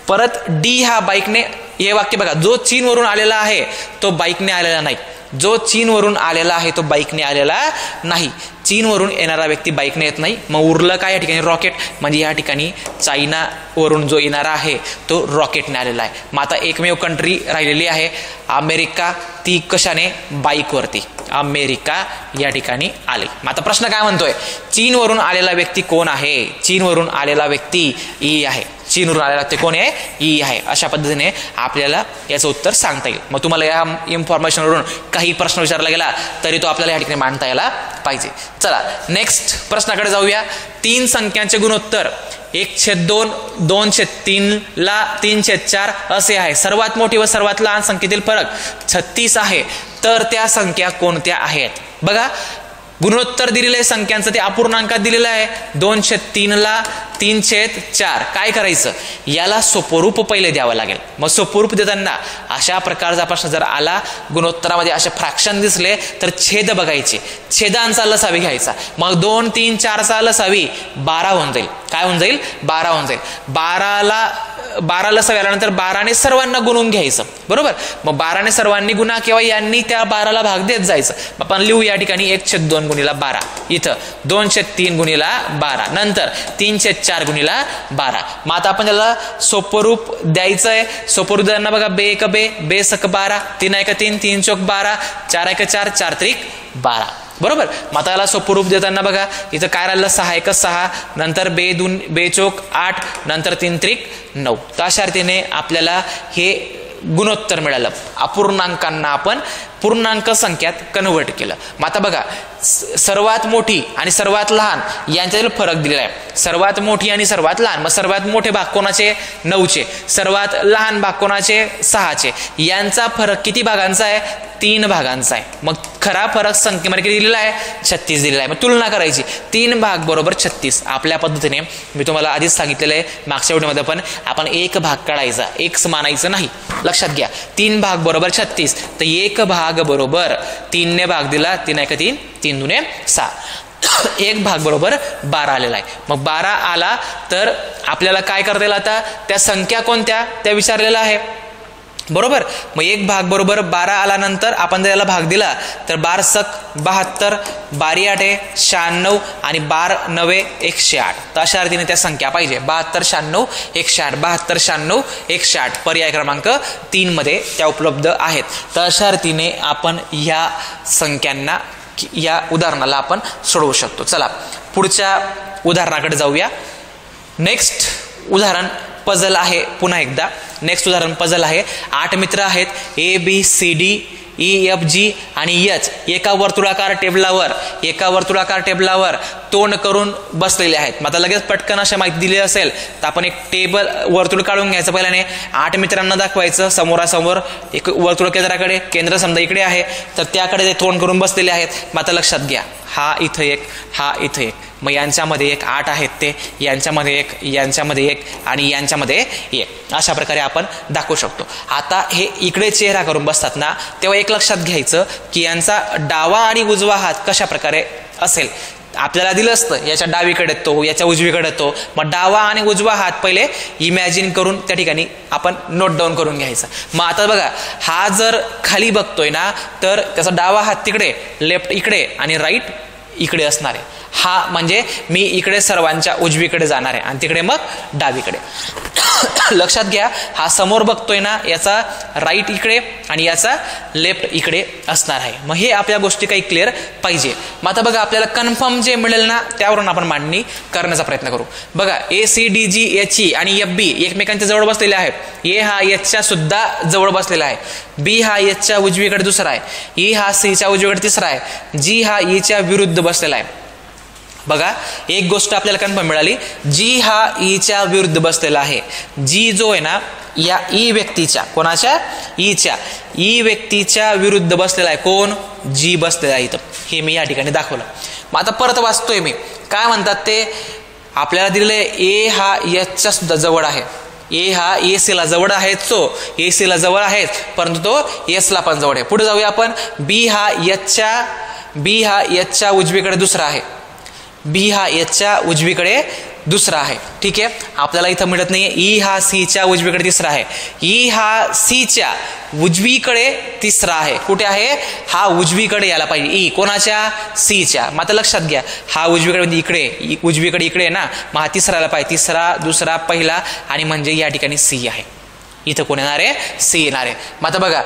Speaker 1: परत D हा बाईकने, हे वाक्य बघा, जो चीनवरून आलेला आहे तो बाईकने आलेला नाही. जो चीनवरून आलेला आहे तो बाईकने आलेला नाही. चीनवरून येणारा व्यक्ती बाईकने येत नाही. मग उरलं काय या ठिकाणी? रॉकेट. म्हणजे या ठिकाणी चायनावरून जो येणारा आहे तो रॉकेटने आलेला आहे. मग आता एकमेव कंट्री राहिलेली आहे अमेरिका, ती कशाने? बाईकवरती अमेरिका या ठिकाणी आले. मग आता प्रश्न काय म्हणतोय? चीनवरून आलेला व्यक्ती कोण आहे? चीनवरून आलेला व्यक्ती ई आहे. चीनवरून आलेला व्यक्ती कोण आहे? ई आहे. अशा पद्धतीने आपल्याला याचं उत्तर सांगता येईल. मग तुम्हाला या इन्फॉर्मेशनवरून काही प्रश्न विचारला गेला तरी तो आपल्याला या ठिकाणी मांडता यायला पाहिजे. चला नेक्स्ट प्रश्नाकडे जाऊया. 3 संख्यांचे गुणोत्तर 1/2, 2/3 ला 3/4 असे आहे. सर्वात मोठी व सर्वात लहान संख्येतील फरक 36 आहे. तर त्या संख्या कोणत्या आहेत? बघा, गुणोत्तर दिलेलं आहे संख्यांचं, ते अपूर्णांकात दिलेलं आहे. 2/3 ला 3/4. काय करायचं? याला सोपरूप पहिले द्यावं लागेल. मग सोपरूप देताना अशा प्रकारचा प्रश्न जर आला, गुणोत्तरामध्ये असे फ्रॅक्शन दिसले तर छेद बघायचे, छेदांचा लसावी घ्यायचा. मग 2, 3, 4चा लसावी 12 होऊन जाईल. काय होऊन जाईल? 12 होऊन जाईल. 12 लसावी आल्यानंतर 12ने सर्वांना गुणून घ्यायचं. बरोबर. मग 12ने सर्वांनी गुणा किंवा यांनी त्या 12ला भाग देत जायचं. आपण लिहू या ठिकाणी 1/2 गुणिला 12, इथं 2/3 गुणिला 12, नंतर 3/4 गुणिला 12. मग आता आपण त्याला सोपरूप द्यायचं आहे. सोपरूप द्यायला बघा, बे 1 बे, बे 1 12, 3 1 3, 3 4 12, 4 1 4, 4 3 12. बरोबर. मग आता याला सोपरूप देताना बघा, इथं काय राहिलं? 6 1 6, नंतर बे 2 बे 4 8, नंतर 3 3 9. तर अशा रीतीने आपल्याला हे गुणोत्तर मिळालं. अपूर्णांकांना आपण पूर्णांक संख्यात कन्व्हर्ट केलं. मग आता बघा, सर्वात मोठी आणि सर्वात लहान यांच्यातील फरक दिलेला आहे. सर्वात मोठी आणि सर्वात लहान. मग सर्वात मोठे भाग कोणाचे? 9चे. सर्वात लहान भाग कोणाचे? 6चे. यांचा फरक किती भागांचा आहे? 3 भागांचा आहे. मग खरा फरक संख्येमध्ये किती दिलेला आहे? 36 दिलेला आहे. मग तुलना करायची. 3 भाग बरोबर 36. आपल्या पद्धतीने मी तुम्हाला आधीच सांगितलेलं आहे मागच्या व्हिडिओमध्ये पण, आपण 1 भाग काढायचा, 1 मानायचं नाही. लक्षात घ्या. 3 भाग बरोबर 36. तर 1 भाग बरोबर 3 ने भाग दिला, 3 1 3, 3 2 6. 1 भाग बरोबर 12 आलेला आहे. मग 12 आला तर आपल्याला काय करता येईल? आता त्या संख्या कोणत्या त्या विचारलेला आहे. बरोबर. मग 1 भाग बरोबर 12 आल्यानंतर आपण त्याला भाग दिला तर 12 सक 72, 12 8 96 आणि 12 9 108. तर अशा रीतीने त्या संख्या पाहिजे. 72 96 108, 72 96 108. पर्याय क्रमांक 3 मध्ये त्या उपलब्ध आहेत. तर अशा रीतीने आपण या संख्यांना, या उदाहरणाला आपण सोडवू शकतो. चला पुढच्या उदाहरणाकडे जाऊया. नेक्स्ट उदाहरण पझल आहे. पुन्हा एकदा नेक्स्ट उदाहरण पझल आहे. 8 मित्र आहेत. A B C D E F G आणि H एका वर्तुळाकार टेबलावर तोंड करून बसलेले आहेत. मग आता लगेच पटकन अशा माहिती दिली असेल तर आपण एक टेबल वर्तुळ काढून घ्यायचं. पहिल्याने 8 मित्रांना दाखवायचं समोरासमोर. एक वर्तुळ केंद्र समजा इकडे आहे तर त्याकडे ते तोंड करून बसलेले आहेत. मग आता लक्षात घ्या, हा इथं एक, हा इथं एक. मग यांच्यामध्ये एक 8 आहेत, ते यांच्यामध्ये एक, यांच्यामध्ये एक आणि यांच्यामध्ये एक. अशा प्रकारे आपण दाखवू शकतो. आता हे इकडे चेहरा करून बसतात ना, तेव्हा एक लक्षात घ्यायचं की यांचा डावा आणि उजवा हात कशा प्रकारे असेल. आपल्याला दिलं असतं याच्या डावीकडे तो, याच्या उजवीकडे तो. मग डावा आणि उजवा हात पहिले इमॅजिन करून त्या ठिकाणी आपण नोट डाऊन करून घ्यायचं. मग आता बघा, हा जर खाली बघतोय ना तर त्याचा डावा हात तिकडे, लेफ्ट इकडे आणि राईट इकडे असणार आहे. हा म्हणजे मी इकडे सर्वांच्या उजवीकडे जाणार आहे आणि तिकडे मग डावीकडे. लक्षात घ्या, हा समोर बघतोय ना, याचा राईट इकडे आणि याचा लेफ्ट इकडे असणार आहे. मग हे आपल्या गोष्टी काही क्लिअर पाहिजे. मग आता बघा, आपल्याला कन्फर्म जे मिळेल ना त्यावरून आपण मांडणी करण्याचा प्रयत्न करू. बघा, ACDG HE आणि FB एकमेकांच्या जवळ बसलेले आहेत. A हा Hच्या सुद्धा जवळ बसलेला आहे. B हा Hच्या उजवीकडे दुसरा आहे. E हा Cच्या उजवीकडे तिसरा आहे. G हा Eच्या विरुद्ध बसलेला आहे. बघा, एक गोष्ट आपल्याला कन्फर्म मिळाली, G हा Eच्या विरुद्ध बसलेला आहे. G जो आहे ना, या E व्यक्तीच्या, कोणाच्या? Eच्या, E व्यक्तीच्या विरुद्ध बसलेला आहे. कोण? G बसलेला आहे इथं. हे मी या ठिकाणी दाखवलं. मग आता परत वाचतोय मी. काय म्हणतात ते? आपल्याला दिलेलं आहे A हा Hच्या सुद्धा जवळ आहे. A हा AC ला जवळ आहे, तो AC ला जवळ आहे, परंतु तो S ला पण जवळ आहे. पुढे जाऊया आपण. B हा Hच्या उजवीकडे दुसरा आहे. B हा Hच्या उजवीकडे दुसरा आहे. ठीक आहे, आपल्याला इथं मिळत नाहीये. ई हा सीच्या उजवीकडे तिसरा आहे. ई हा सीच्या उजवीकडे तिसरा आहे. कुठे आहे? हा उजवीकडे यायला पाहिजे. ई कोणाच्या? सीच्या. मग आता लक्षात घ्या, हा उजवीकडे म्हणजे इकडे, उजवीकडे इकडे आहे ना, मग हा तिसरा यायला पाहिजे. तिसरा, दुसरा, पहिला, आणि म्हणजे या ठिकाणी सी आहे. इथं कोण येणार आहे? सी येणार आहे. मग आता बघा,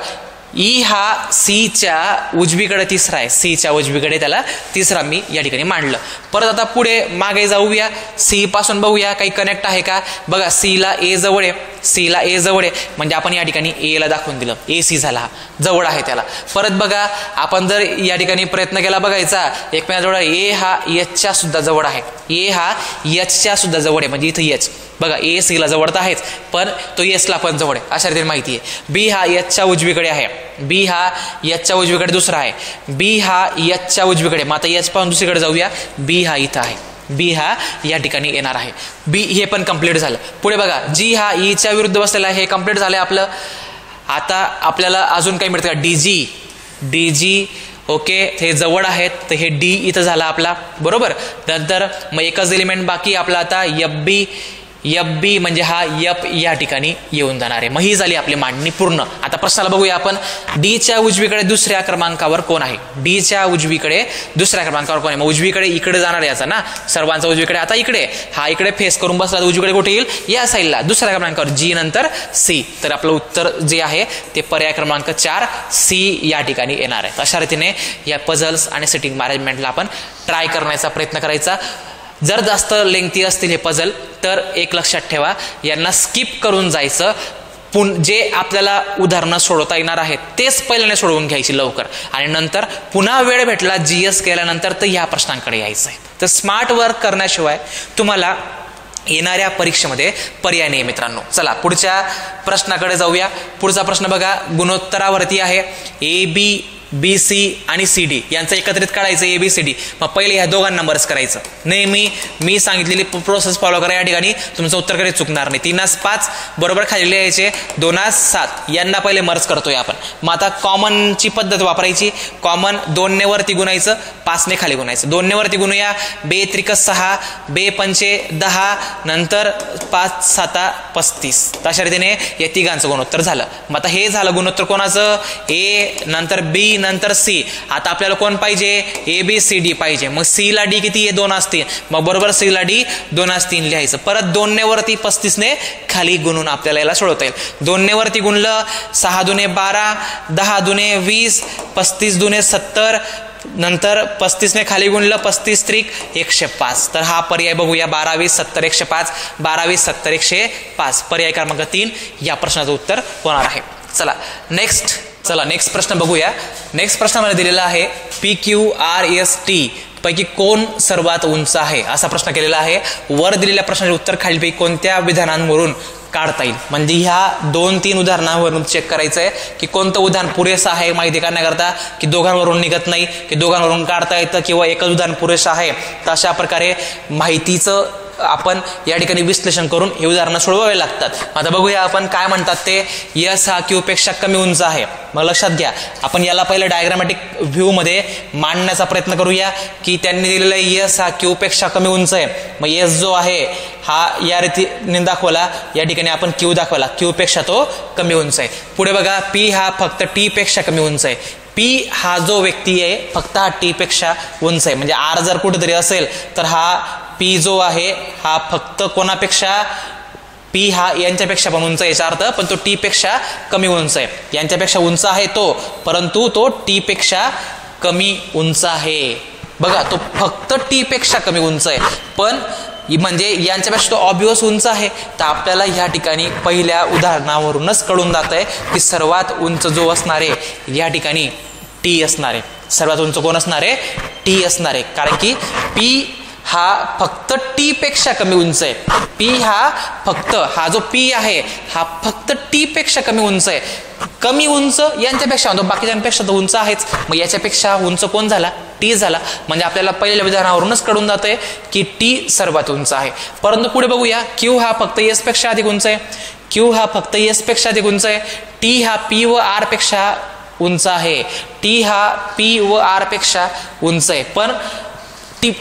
Speaker 1: ई हा सीच्या उजवीकडे तिसरा आहे. सीच्या उजवीकडे त्याला तिसरा मी या ठिकाणी मांडलं. परत आता पुढे मागे जाऊया, सी पासून बघूया काही कनेक्ट आहे का. बघा, सीला ए जवळ आहे, सीला ए जवळ आहे, म्हणजे आपण या ठिकाणी ए ला दाखवून दिलं. ए सी झाला, हा जवळ आहे त्याला. परत बघा, आपण जर या ठिकाणी प्रयत्न केला बघायचा एकमेकांजवळ, ए हा एचच्या सुद्धा जवळ आहे. ए हा एचच्या सुद्धा जवळ आहे, म्हणजे इथं एच. बघा, ए सीला जवळ तर आहेच, पण तो एसला पण जवळ आहे, अशा रीतीने माहिती आहे. बी हा एचच्या उजवीकडे आहे. बी हा एचच्या उजवीकडे दुसरा आहे. बी हा एचच्या उजवीकडे. मग आता एच पासून दुसरीकडे जाऊया. बी हा इथं आहे. बी हा या ठिकाणी येणार आहे. बी हे पण कंप्लीट झालं. पुढे बघा, जी हा ईच्या विरुद्ध बसलेला आहे, हे कंप्लीट झालंय आपलं. आता आपल्याला अजून काही मिळतं का? डीजी. डीजी ओके, हे जवळ आहेत, तर हे डी इथं झाला आपला, बरोबर. नंतर मग एकच एलिमेंट बाकी आपला आता, एफ बी. एफ बी म्हणजे हा एफ या ठिकाणी येऊन जाणार आहे. मग ही झाली आपली मांडणी पूर्ण. आता प्रश्नाला बघूया आपण. डीच्या उजवीकडे दुसऱ्या क्रमांकावर कोण आहे? डीच्या उजवीकडे दुसऱ्या क्रमांकावर कोण आहे? मग उजवीकडे इकडे जाणार याचा ना, सर्वांचा उजवीकडे. आता इकडे हा इकडे फेस करून बसला, उजवीकडे कुठे येईल? या साईडला दुसऱ्या क्रमांकावर, जी नंतर सी. तर आपलं उत्तर जे आहे ते पर्याय क्रमांक 4 सी या ठिकाणी येणार आहे. अशा रीतीने या पझल्स आणि सिटिंग मॅनेजमेंटला आपण ट्राय करण्याचा प्रयत्न करायचा. जर जास्त लेंथी असतील हे पझल तर एक लक्षात ठेवा, यांना स्किप करून जायचं. जे आपल्याला उदाहरणं सोडवता येणार आहेत तेच पहिल्याने सोडवून घ्यायची लवकर, आणि नंतर पुन्हा वेळ भेटला GS केल्यानंतर तर ह्या प्रश्नांकडे यायचं आहे. तर स्मार्ट वर्क करण्याशिवाय तुम्हाला येणाऱ्या परीक्षेमध्ये पर्याय नाही मित्रांनो. चला पुढच्या प्रश्नाकडे जाऊया. पुढचा प्रश्न बघा, गुणोत्तरावरती आहे. ए बी, बी सी आणि सी डी यांचं एकत्रित काढायचं. A B C D. मग पहिले ह्या दोघांना मर्ज करायचं. नेहमी मी सांगितलेली प्रोसेस फॉलो करा. या ठिकाणी तुमचं उत्तर कधी चुकणार नाही. 3-5 बरोबर खाली लिहायचे. 2-7 यांना पहिले मर्ज करतोय आपण. मग आता कॉमनची पद्धत वापरायची. कॉमन 2 ने वरती गुणायचं, 5 ने खाली गुणायचं. 2 ने वरती गुणूया. 2 त्रिक 6, 2 पंचे 10, नंतर 5 7 35. अशा रीतीने या तिघांचं गुणोत्तर झालं. मग आता हे झालं गुणोत्तर कोणाचं? ए नंतर बी नंतर सी. आता आपल्याला कोण पाहिजे? ए बी सी डी पाहिजे. मग सी ला डी किती आहे? 2 असतील. मग बरोबर सी ला डी 2 असतील लिहायचं. परत 2 ने वरती 35 ने खाली गुणून आपल्याला याला सोडवता येईल. 2 ने वरती गुणलं 6 दुने 12, 10 दुने 20, 35 दुने 70, नंतर 35 ने खाली गुणलं 35 त्रिक 105. तर हा पर्याय बघूया. 12 20 70 105, 12 20 70 105. पर्याय क्रमांक 3 या प्रश्नाचं उत्तर होणार आहे. चला नेक्स्ट प्रश्न बघूया. नेक्स्ट प्रश्नामध्ये दिलेला आहे PQRST पैकी कोण सर्वात उंच आहे, असा प्रश्न केलेला आहे. वर दिलेल्या प्रश्नाचे उत्तर खालीलपैकी कोणत्या विधानांवरून काढता येईल. म्हणजे ह्या 2-3 उदाहरणांवरून चेक करायचं आहे की कोणतं उदाहरण पुरेसं आहे माहिती करण्याकरता, की दोघांवरून निघत नाही, की दोघांवरून काढता येतं, किंवा एकच उदाहरण पुरेसं आहे. तर अशा प्रकारे माहितीचं आपण या ठिकाणी विश्लेषण करून हे उदाहरणं सोडवावे लागतात. आता बघूया आपण काय म्हणतात ते. यस हा क्यू पेक्षा कमी उंच आहे. मग लक्षात घ्या, आपण याला पहिलं डायग्रामॅटिक व्ह्यू मध्ये मांडण्याचा प्रयत्न करूया की त्यांनी दिलेलं यस हा क्यू पेक्षा कमी उंच आहे. मग यस जो आहे हा या रीतीने दाखवला, या ठिकाणी आपण क्यू दाखवला, क्यू पेक्षा तो कमी उंच आहे. पुढे बघा, पी हा फक्त टी पेक्षा कमी उंच आहे. पी हा जो व्यक्ती आहे फक्त हा टी पेक्षा उंच आहे. म्हणजे आर जर कुठेतरी असेल तर हा पी जो आहे हा फक्त कोणापेक्षा? पी हा यांच्यापेक्षा पण उंच आहे याचा अर्थ, पण तो टी पेक्षा कमी उंच आहे. यांच्यापेक्षा उंच आहे तो, परंतु तो टी पेक्षा कमी उंच आहे. बघा, तो फक्त टी पेक्षा कमी उंच आहे, पण म्हणजे यांच्यापेक्षा तो ऑब्वियस उंच आहे. तर आपल्याला ह्या ठिकाणी पहिल्या उदाहरणावरूनच कळून जात आहे की सर्वात उंच जो असणार आहे या ठिकाणी टी असणार आहे. सर्वात उंच कोण असणार आहे? टी असणार आहे. कारण की पी हा फक्त टी पेक्षा कमी उंच आहे. पी हा जो पी आहे हा फक्त टी पेक्षा कमी उंच आहे. कमी उंच यांच्यापेक्षा, बाकीच्यांपेक्षा तर उंच आहेच. मग याच्यापेक्षा उंच कोण झाला? टी झाला. म्हणजे आपल्याला पहिल्या विधानावरूनच कळून जातंय की टी सर्वात उंच आहे. परंतु पुढे बघूया, क्यू हा फक्त एस पेक्षा अधिक उंच आहे. क्यू हा फक्त एस पेक्षा अधिक उंच आहे. टी हा पी व आर पेक्षा उंच आहे. टी हा पी व आर पेक्षा उंच आहे. पण टी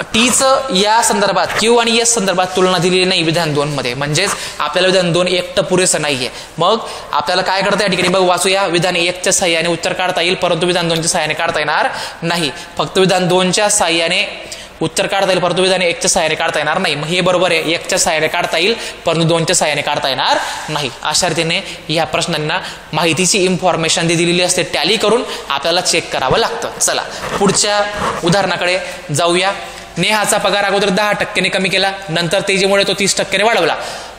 Speaker 1: टीचं या संदर्भात क्यू आणि एस संदर्भात तुलना दिलेली नाही विधान 2 मध्ये, म्हणजेच आपल्याला विधान 2 एकटं पुरेसं नाहीये. मग आपल्याला काय करता या ठिकाणी बघ वाचूया. विधान 1च्या साह्याने उत्तर काढता येईल, परंतु विधान 2च्या साह्याने काढता येणार नाही. फक्त विधान 2च्या साह्याने उत्तर काढता येईल, परंतु विधान 1च्या साह्याने काढता येणार नाही. मग हे बरोबर आहे, 1च्या साह्याने काढता येईल परंतु 2च्या साह्याने काढता येणार नाही. अशा रीतीने ह्या प्रश्नांना माहितीची इन्फॉर्मेशन दिलेली असते, टॅली करून आपल्याला चेक करावं लागतं. चला पुढच्या उदाहरणाकडे जाऊया. नेहाचा पगार अगोदर 10% कमी केला, नंतर तेजीमुळे तो 30% वाढवला,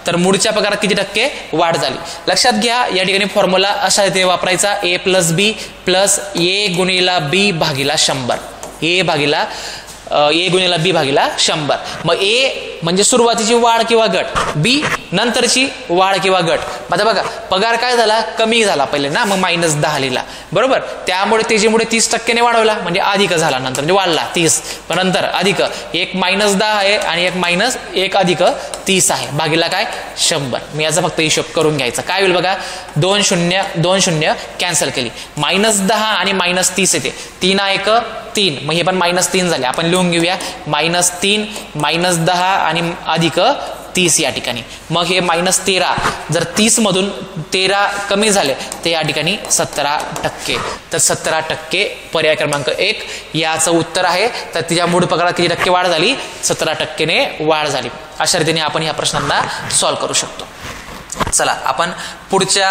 Speaker 1: तर मूळच्या पगारात किती टक्के वाढ झाली. लक्षात घ्या या ठिकाणी फॉर्म्युला अशा रीतीने वापरायचा. A + B + A गुणिला B भागिला 100. A गुणिला B भागिला 100. मग A म्हणजे सुरुवातीची वाढ किंवा घट, B नंतरची वाढ किंवा घट. आता बघा पगार काय झाला, कमी झाला पहिले ना, मग -10 लिहिला बरोबर. त्यामुळे तेजीमुळे 30% वाढवला म्हणजे अधिक झाला, नंतर म्हणजे वाढला 30, पण नंतर अधिक एक -10 आहे आणि एक अधिक 30 आहे भागिला काय 100. मी याचा फक्त हिशोब करून घ्यायचा. काय होईल बघा, 2 0 कॅन्सल केली, -10 आणि -30 येते, 3 1 3, मग हे पण -3 झाले. आपण लिहून घेऊया -3 -10 आणि अधिक 30 या ठिकाणी. मग हे -13, जर 30 मधून 13 कमी झाले तर या ठिकाणी 17%. तर 17% पर्याय क्रमांक 1 याचं उत्तर आहे. तर तिच्या मूळ पगारात किती टक्के वाढ झाली, 17%ने वाढ झाली. अशा रीतीने आपण या प्रश्नांना सॉल्व्ह करू शकतो. चला आपण पुढच्या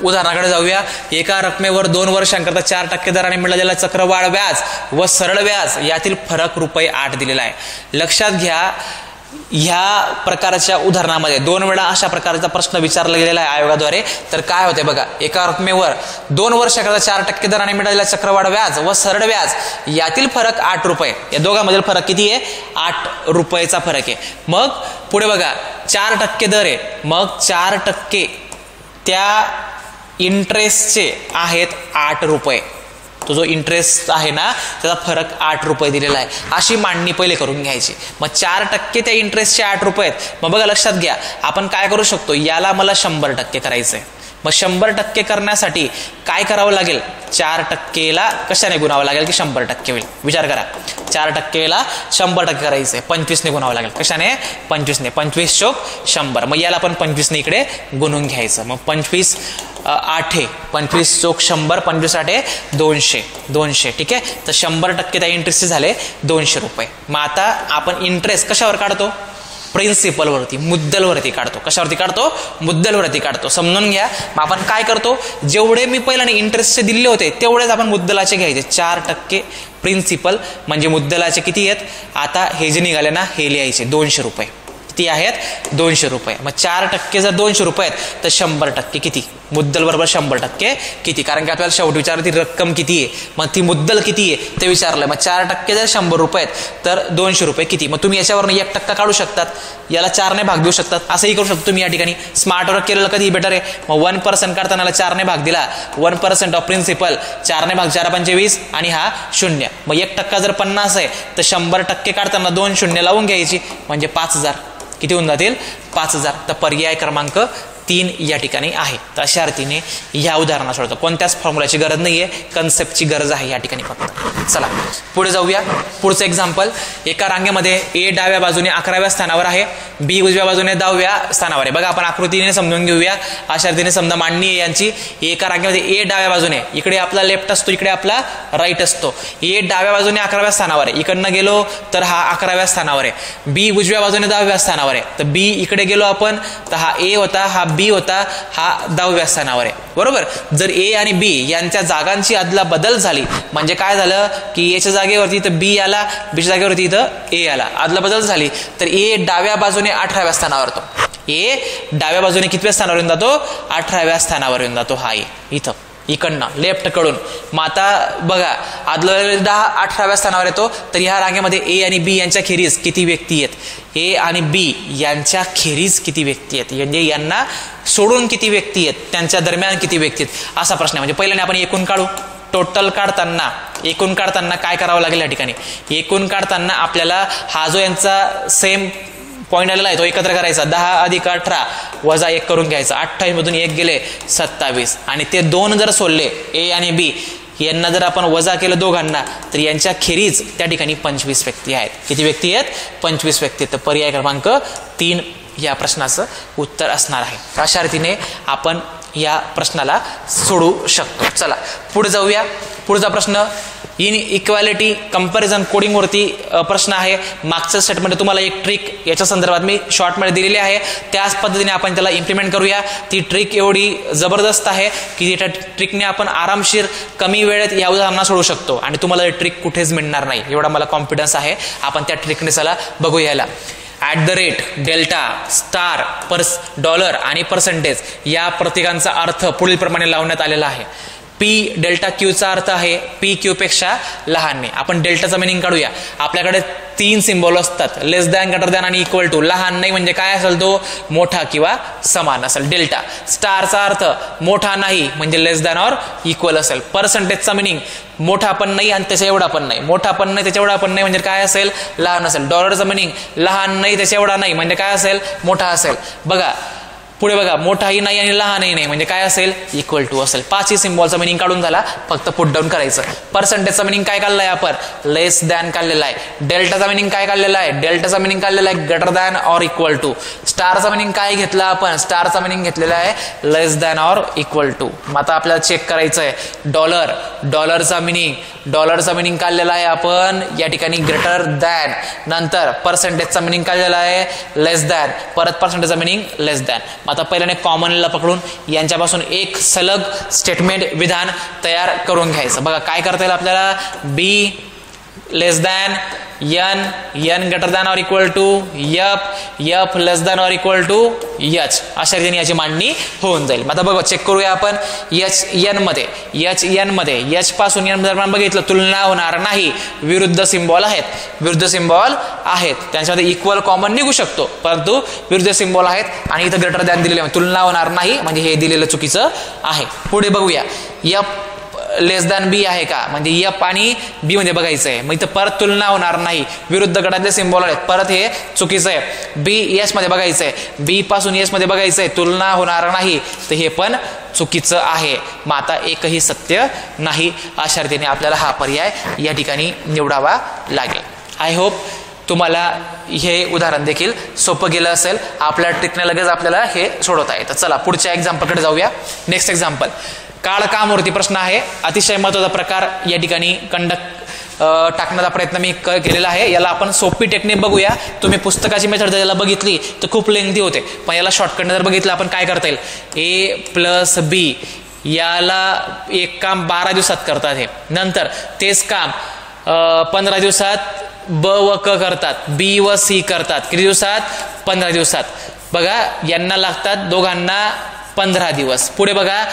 Speaker 1: उदाहरणाकडे जाऊया. एका रकमेवर 2 वर्षांकरता 4% दराने मिळालेला चक्रवाढ व्याज व सरळ व्याज यातील फरक ₹8 दिलेला आहे. लक्षात घ्या ह्या प्रकारच्या उदाहरणामध्ये 2 वेळा अशा प्रकारचा प्रश्न विचारला गेलेला आहे आयोगाद्वारे. तर काय होते बघा, एका रकमेवर 2 वर्षाकरता 4% दराने मिळालेला चक्रवाढ व्याज व सरळ व्याज यातील फरक ₹8. या दोघांमधील फरक किती आहे, ₹8चा फरक आहे. मग पुढे बघा 4% दर आहे, मग 4% त्या इंटरेस्टचे आहेत ₹8. तो जो इंटरेस्ट आहे ना त्याचा फरक ₹8 दिलेला आहे. अशी मांडणी पहिले करून घ्यायची. मग 4% त्या इंटरेस्टचे ₹8 आहेत. मग बघा लक्षात घ्या आपण काय करू शकतो, याला मला 100% करायचंय. मग 100% करण्यासाठी काय करावं लागेल, 4%ला कशाने गुणावं लागेल की 100% होईल. विचार करा, 4%ला 100% करायचंय, 25ने गुणावं लागेल. कशाने, 25ने. 25 × 100. मग याला पण 25ने इकडे गुणून घ्यायचं. मग 25 8 आहे, 25 × 100, 25 8 200. ठीक आहे. तर 100% त्या इंटरेस्टचे झाले ₹200. मग आता आपण इंटरेस्ट कशावर काढतो, प्रिन्सिपलवरती, मुद्दलवरती काढतो. कशावरती काढतो, मुद्दलवरती काढतो. समजून घ्या. मग आपण काय करतो, जेवढे मी पहिल्याने इंटरेस्टचे दिले होते तेवढेच आपण मुद्दलाचे घ्यायचे. 4% प्रिन्सिपल म्हणजे मुद्दलाचे किती आहेत, आता हे जे निघाले ना हे लिहायचे ₹200. किती आहेत, ₹200. मग 4% जर ₹200 आहेत तर 100% किती, मुद्दल बरोबर 100% किती, कारण की आपल्याला शेवटी विचारलं ती रक्कम किती आहे, मग ती मुद्दल किती आहे ते विचारलं. मग 4% जर ₹100 आहेत तर ₹200 किती. मग तुम्ही याच्यावरून 1% काढू शकतात, याला 4ने भाग देऊ शकतात, असंही करू शकतो तुम्ही. या ठिकाणी स्मार्ट वर्क केलेलं कधी बेटर आहे. मग 1% काढताना 4ने भाग दिला, 1% ऑफ प्रिन्सिपल, 4ने भाग 4 × 25 आणि हा 0. मग 1% जर 50 आहे तर 100% काढताना 2 0 लावून घ्यायची म्हणजे 5000. किती होऊन जातील, 5000. तर पर्याय क्रमांक 3 या ठिकाणी आहे. तर अशा अर्थीने ह्या उदाहरणात सोडतो. कोणत्याच फॉर्म्युलाची गरज नाहीये, कन्सेप्टची गरज आहे या ठिकाणी फक्त. चला पुढे जाऊया. पुढचं एक्झाम्पल, एका रांगेमध्ये ए डाव्या बाजूने 11व्या स्थानावर आहे, बी उजव्या बाजूने 10व्या स्थानावर आहे. बघा आपण आकृतीने समजून घेऊया. अशा रीतीने समजा मांडणी आहे यांची. एका रांगेमध्ये ए डाव्या बाजूने, इकडे आपला लेफ्ट असतो, इकडे आपला राईट असतो. ए डाव्या बाजूने 11व्या स्थानावर आहे, इकडनं गेलो तर हा 11व्या स्थानावर आहे. बी उजव्या बाजूने 10व्या स्थानावर आहे, तर बी इकडे गेलो आपण तर हा ए होता, हा बी होता, हा 10व्या स्थानावर आहे बरोबर. जर ए आणि बी यांच्या जागांची अदला बदल झाली म्हणजे काय झालं की एच्या जागेवरती इथं बी आला, बीच्या जागेवरती इथं ए आला, अदला बदल झाली तर ए डाव्या बाजूने 18व्या स्थानावर येतो. ए डाव्या बाजूने कितव्या स्थानावर येऊन जातो, 18व्या स्थानावर येऊन जातो. हा ए इथं इकडनं लेफ्ट कडून. मग आता बघा आदला 18व्या स्थानावर येतो, तर ह्या रांगेमध्ये ए आणि बी यांच्या खेरीज किती व्यक्ती आहेत, ए आणि बी यांच्या खेरीज किती व्यक्ती आहेत, म्हणजे यांना सोडून किती व्यक्ती आहेत, त्यांच्या दरम्यान किती व्यक्ती आहेत, असा प्रश्न आहे. म्हणजे पहिल्याने आपण एकूण काढू. टोटल काढताना काय करावं लागेल या ठिकाणी, एकूण काढताना आपल्याला हा जो यांचा सेम पॉईंट आलेला आहे तो एकत्र करायचा. 10 + 18 - 1 करून घ्यायचा. 28 मधून 1 गेले 27 आणि ते 2 जर सोडले ए आणि बी यांना जर आपण वजा केलं दोघांना तर यांच्या खेरीज त्या ठिकाणी 25 व्यक्ती आहेत. किती व्यक्ती आहेत? 25 व्यक्ती. तर पर्याय क्रमांक 3 या प्रश्नाचं उत्तर असणार आहे. अशा रीतीने आपण या प्रश्नाला सोडवू शकतो. चला पुढे जाऊया. पुढचा प्रश्न इन इक्वॅलिटी कंपॅरिझन कोडिंगवरती प्रश्न आहे. मागच्या सेटमध्ये तुम्हाला एक ट्रिक याच्या संदर्भात मी शॉर्टमध्ये दिलेली आहे. त्याच पद्धतीने आपण त्याला इम्प्लिमेंट करूया. ती ट्रिक एवढी जबरदस्त आहे की त्या ट्रिकने आपण आरामशीर कमी वेळेत या उदाहरणा सोडवू शकतो आणि तुम्हाला ट्रिक कुठेच मिळणार नाही एवढा मला कॉन्फिडन्स आहे. आपण त्या ट्रिकने चला बघूयाला. @ डेल्टा स्टार डॉलर आणि पर्सेंटेज या प्रतीकांचा अर्थ पुढील प्रमाणे लावण्यात आलेला आहे. P डेल्टा क्यूचा अर्थ आहे P क्यू पेक्षा लहान नाही. आपण डेल्टाचा मिनिंग काढूया. आपल्याकडे 3 सिम्बॉल असतात, लेस दॅन, ग्रेटर दॅन आणि इक्वल टू. लहान नाही म्हणजे काय असेल? तो मोठा किंवा समान असेल. डेल्टा. स्टारचा अर्थ मोठा नाही म्हणजे लेस दॅन ऑर इक्वल असेल. पर्सेंटेजचा मिनिंग मोठा पण नाही आणि त्याच्या एवढा पण नाही. मोठा पण नाही त्याच्या एवढा पण नाही म्हणजे काय असेल? लहान असेल. डॉलरचा मिनिंग लहान नाही त्याच्या एवढा नाही म्हणजे काय असेल? मोठा असेल. बघा पुढे बघा, मोठाही नाही आणि लहानही नाही म्हणजे काय असेल? इक्वल टू असेल. 5 सिम्बॉलचा मिनिंग काढून झाला, फक्त पुट डाऊन करायचं. पर्सेंटेजचा मिनिंग काय काढलाय आपण? लेस दॅन काढलेला आहे. डेल्टाचा मिनिंग काय काढलेला आहे? डेल्टाचा मिनिंग काढलेला आहे greater than or equal to. स्टारचा मिनिंग काय घेतला आपण? स्टारचा मिनिंग घेतलेला आहे less than or equal to. मग आता आपल्याला चेक करायचं आहे. डॉलरचा मिनिंग काढलेला आहे आपण या ठिकाणी ग्रेटर दॅन. नंतर पर्सेंटेजचा मिनिंग काढलेला आहे लेस दॅन. परत पर्सेंटेजचा मिनिंग लेस दॅन. आता पहिल्याने कॉमनला पकडून यांच्यापासून एक सलग स्टेटमेंट विधान तयार करून घ्यायचं. बघा काय करता येईल आपल्याला? B less than n greater than or equal to f less than or equal to h. अशा रीतीने याची मांडणी होऊन जाईल. आता बघा चेक करूया आपण. h मध्ये h पासून n दरम्यान बघितलं तुलना होणार नाही. विरुद्ध सिम्बॉल आहेत त्यांच्यामध्ये इक्वल कॉमन निघू शकतो परंतु विरुद्ध सिम्बॉल आहेत आणि इथं ग्रेटर दॅन दिलेले तुलना होणार नाही म्हणजे हे दिलेलं चुकीचं आहे. पुढे बघूया. f लेस दॅन बी आहे का? म्हणजे F आणि बी मध्ये बघायचं आहे. मग इथं परत तुलना होणार नाही. विरुद्ध गटातले सिम्बॉल आहेत. परत हे चुकीचं आहे. बी एस मध्ये बघायचं आहे. बी पासून एस मध्ये बघायचं आहे. तुलना होणार नाही तर हे पण चुकीचं आहे. मग आता एकही सत्य नाही. अशा रीतीने आपल्याला हा पर्याय या ठिकाणी निवडावा लागेल. आय होप तुम्हाला हे उदाहरण देखील सोपं गेलं असेल. आपल्या ट्रिकने लगेच आपल्याला हे सोडवता येतं. चला पुढच्या एक्झाम्पलकडे जाऊया. नेक्स्ट एक्झाम्पल काळकामवरती प्रश्न आहे. अतिशय महत्त्वाचा प्रकार या ठिकाणी टाकण्याचा प्रयत्न मी केलेला आहे. याला आपण सोपी टेक्निक बघूया. तुम्ही पुस्तकाची मेथड जर याला बघितली तर खूप लेंथी होते पण याला शॉर्टकट जर बघितलं आपण काय करता येईल? A+B याला एक काम 12 दिवसात करतात हे. नंतर तेच काम 15 दिवसात ब व क करतात. बी व सी करतात. किती दिवसात? 15 दिवसात. बघा यांना लागतात दोघांना 15 दिवस. पुढे बघा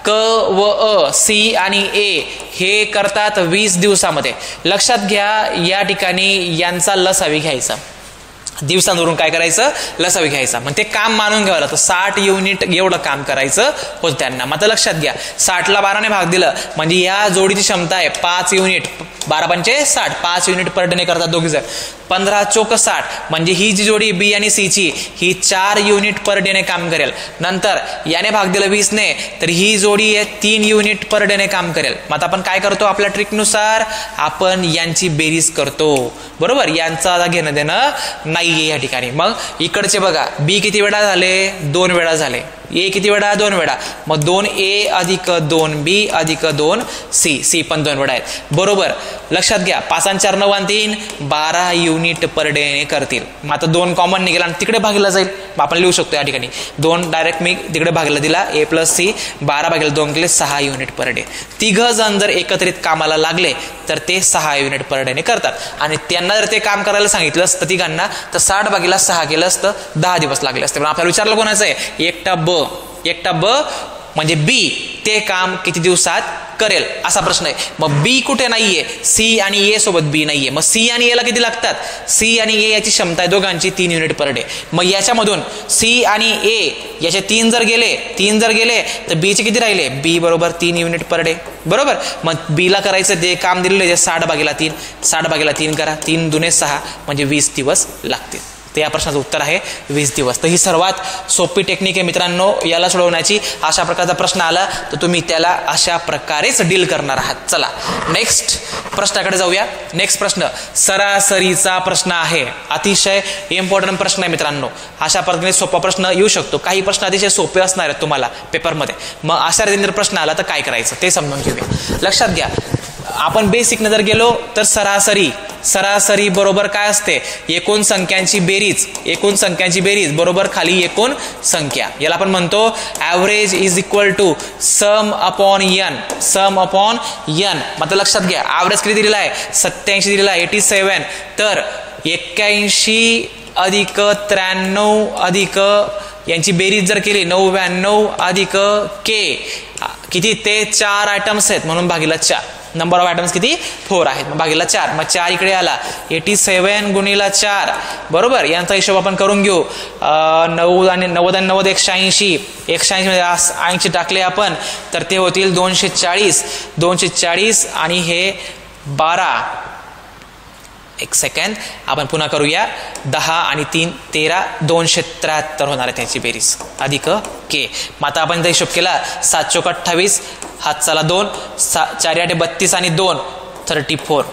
Speaker 1: क व अ सी आणि ए हे करतात 20 दिवसामध्ये. लक्षात घ्या या ठिकाणी यांचा लसावी घ्यायचा. दिवसांवरून काय करायचं? लसावी घ्यायचा. मग ते काम मानून घ्यावं लागतं. 60 युनिट एवढं काम करायचं होतं त्यांना. मग लक्षात घ्या 60ला 12ने भाग दिलं म्हणजे या जोडीची क्षमता आहे 5 युनिट. 12 पंचे 60. 5 युनिट पर डे करतात दोघी जण. 15 चोक 60 म्हणजे ही जी जोडी बी आणि सी ची ही 4 युनिट पर डे काम करेल. नंतर याने भाग दिलं 20 ने तर ही जोडी 3 युनिट पर डे काम करेल. मग आता आपण काय करतो? आपल्या ट्रिकनुसार आपण यांची बेरीज करतो. बरोबर. यांचा घेणं देणं नाहीये या ठिकाणी. मग इकडचे बघा बी किती वेळा झाले? 2 वेळा झाले. ए किती वेळा? 2 वेळा. मग 2A अधिक 2B अधिक 2C पण 2 वेळा आहेत. बरोबर. लक्षात घ्या 5 आणि 4 9 आणि 3 12 युनिट पर डे करतील. मग आता 2 कॉमन निघेल आणि तिकडे भागला जाईल. आपण लिहू शकतो या ठिकाणी 2 डायरेक्ट मी तिकडे भागला दिला. A+C 12 भागेल 2 केले 6 युनिट पर डे. 3 जण जर एकत्रित कामाला लागले तर ते 6 युनिट पर डे करतात आणि त्यांना जर ते काम करायला सांगितलं असतं तिघांना तर 60 भागीला 6 केलं असतं 10 दिवस लागले असते. पण आपल्याला विचारलं कोणाचं आहे? एकटा ब म्हणजे बी ते काम किती दिवसात करेल असा प्रश्न आहे. मग बी कुठे नाहीये? सी आणि ए सोबत बी नाहीये. मग सी आणि ए ला किती लागतात? सी आणि ए याची क्षमता आहे दोघांची 3 युनिट पर डे. मग याच्यामधून सी आणि ए याचे 3 जर गेले तर बी चे किती राहिले? बी बरोबर 3 युनिट पर डे. बरोबर. मग बी ला करायचं ते काम दिलेलं 60 भागीला 3 करा. 3 दुने 6 म्हणजे 20 दिवस लागतील. तर या प्रश्नाचं उत्तर आहे 20 दिवस. तर ही सर्वात सोपी टेक्निक आहे मित्रांनो याला सोडवण्याची. अशा प्रकारचा प्रश्न आला तर तुम्ही त्याला अशा प्रकारेच डील करणार आहात. चला नेक्स्ट प्रश्नाकडे जाऊया. नेक्स्ट प्रश्न सरासरीचा प्रश्न आहे. अतिशय इम्पॉर्टंट प्रश्न आहे मित्रांनो. अशा पद्धतीने सोपा प्रश्न येऊ शकतो. काही प्रश्न अतिशय सोपे असणार आहेत तुम्हाला पेपरमध्ये. मग अशा रीतीने जर प्रश्न आला तर काय करायचं ते समजून घेऊया. लक्षात घ्या, आपण बेसिक नजर गेलो तर सरासरी बरोबर काय असते, एकूण संख्यांची बेरीज बरोबर खाली एकूण संख्या. याला आपण म्हणतो average is equal to sum upon n. मात्र लक्षात घ्या ॲव्हरेज किती दिलेला आहे, 87 दिलेला आहे, 87. तर 81 अधिक 93 अधिक यांची बेरीज जर केली 99 अधिक k किती, ते 4 आयटम्स आहेत म्हणून भागीला 4. नंबर ऑफ आयटम्स किती, 4 आहेत, मग भागीला 4. मग 4 इकडे आला, 87 गुणिला 4 बरोबर. यांचा हिशोब आपण करून घेऊ. 90 आणि 90 180 मध्ये 80 टाकले आपण तर ते होतील 240 आणि हे 12. एक सेकंड आपण पुन्हा करूया. 10 आणि 3 13 273 होणार आहे त्याची बेरीज अधिक के. मग आता आपण हिशोब केला 7 चोक 28 हात चला 2 4 8 32 आणि 2 34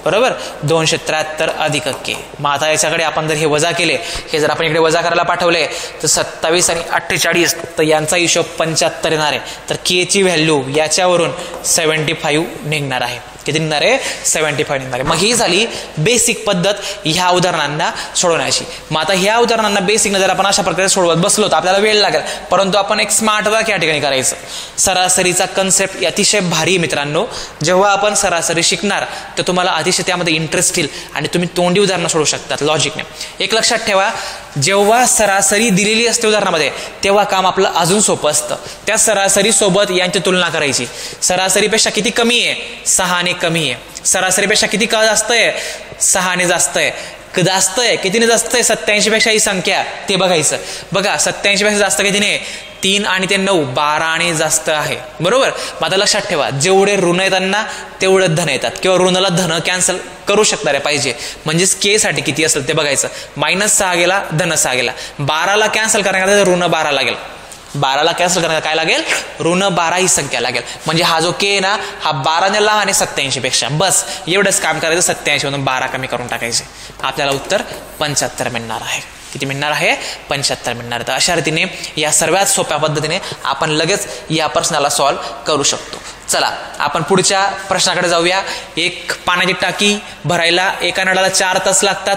Speaker 1: बरोबर. 273 अधिक के. मग आता याच्याकडे आपण जर हे वजा केले, हे जर आपण इकडे वजा करायला पाठवले तर 27 आणि 48 तर यांचा हिशोब 75 येणार आहे. तर के ची व्हॅल्यू याच्यावरून 75 निघणार आहे. किती निघणार आहे, 75 निघणार आहे. मग ही झाली बेसिक पद्धत ह्या उदाहरणांना सोडवण्याची. मग आता ह्या उदाहरणांना बेसिक जर आपण अशा प्रकारे सोडवत बसलो तर आपल्याला वेळ लागेल, परंतु आपण एक स्मार्ट वर्क या ठिकाणी करायचं. सरासरीचा कन्सेप्ट अतिशय भारी मित्रांनो. जेव्हा आपण सरासरी शिकणार तर तुम्हाला अतिशय त्यामध्ये इंटरेस्ट येईल आणि तुम्ही तोंडी उदाहरणं सोडवू शकतात लॉजिकने. एक लक्षात ठेवा, जेव्हा सरासरी दिलेली असते उदाहरणामध्ये तेव्हा काम आपलं अजून सोपं असतं. त्या सरासरी सोबत यांची तुलना करायची. सरासरीपेक्षा किती कमी आहे, 6 ने कमी आहे. सरासरीपेक्षा किती जास्त आहे, 6 ने जास्त आहे. जास्त आहे कितीने जास्त आहे, 87 पेक्षा ही संख्या ते बघायचं. बघा 87 पेक्षा जास्त कितीने, 3 आणि ते 9 12 आणि जास्त आहे बरोबर. मग आता लक्षात ठेवा, जेवढे ऋण येतात ना तेवढे धन येतात, किंवा ऋणाला धन कॅन्सल करू शकणारे पाहिजे. म्हणजेच के साठी किती असेल ते बघायचं. -6 गेला, धन 6 गेला. 12ला कॅन्सल करण्याकरता ऋण 12 लागेल. 12ला कॅन्सल करण्याला काय लागेल, ऋण 12 ही संख्या लागेल. म्हणजे हा जो के ना हा 12 ने लहान आहे 87 पेक्षा. बस एवढंच काम करायचं. 87 मधून 12 कमी करून टाकायचे. आपल्याला उत्तर 75 मिळणार आहे. किती मिळणार आहे, 75 मिळणार. तर अशा रीतीने या सर्वात सोप्या पद्धतीने आपण लगेच या प्रश्नाला सॉल्व्ह करू शकतो. चला आपण पुढच्या प्रश्नाकडे जाऊया. एक पाण्याची टाकी भरायला एका नळाला 4 तास लागतात.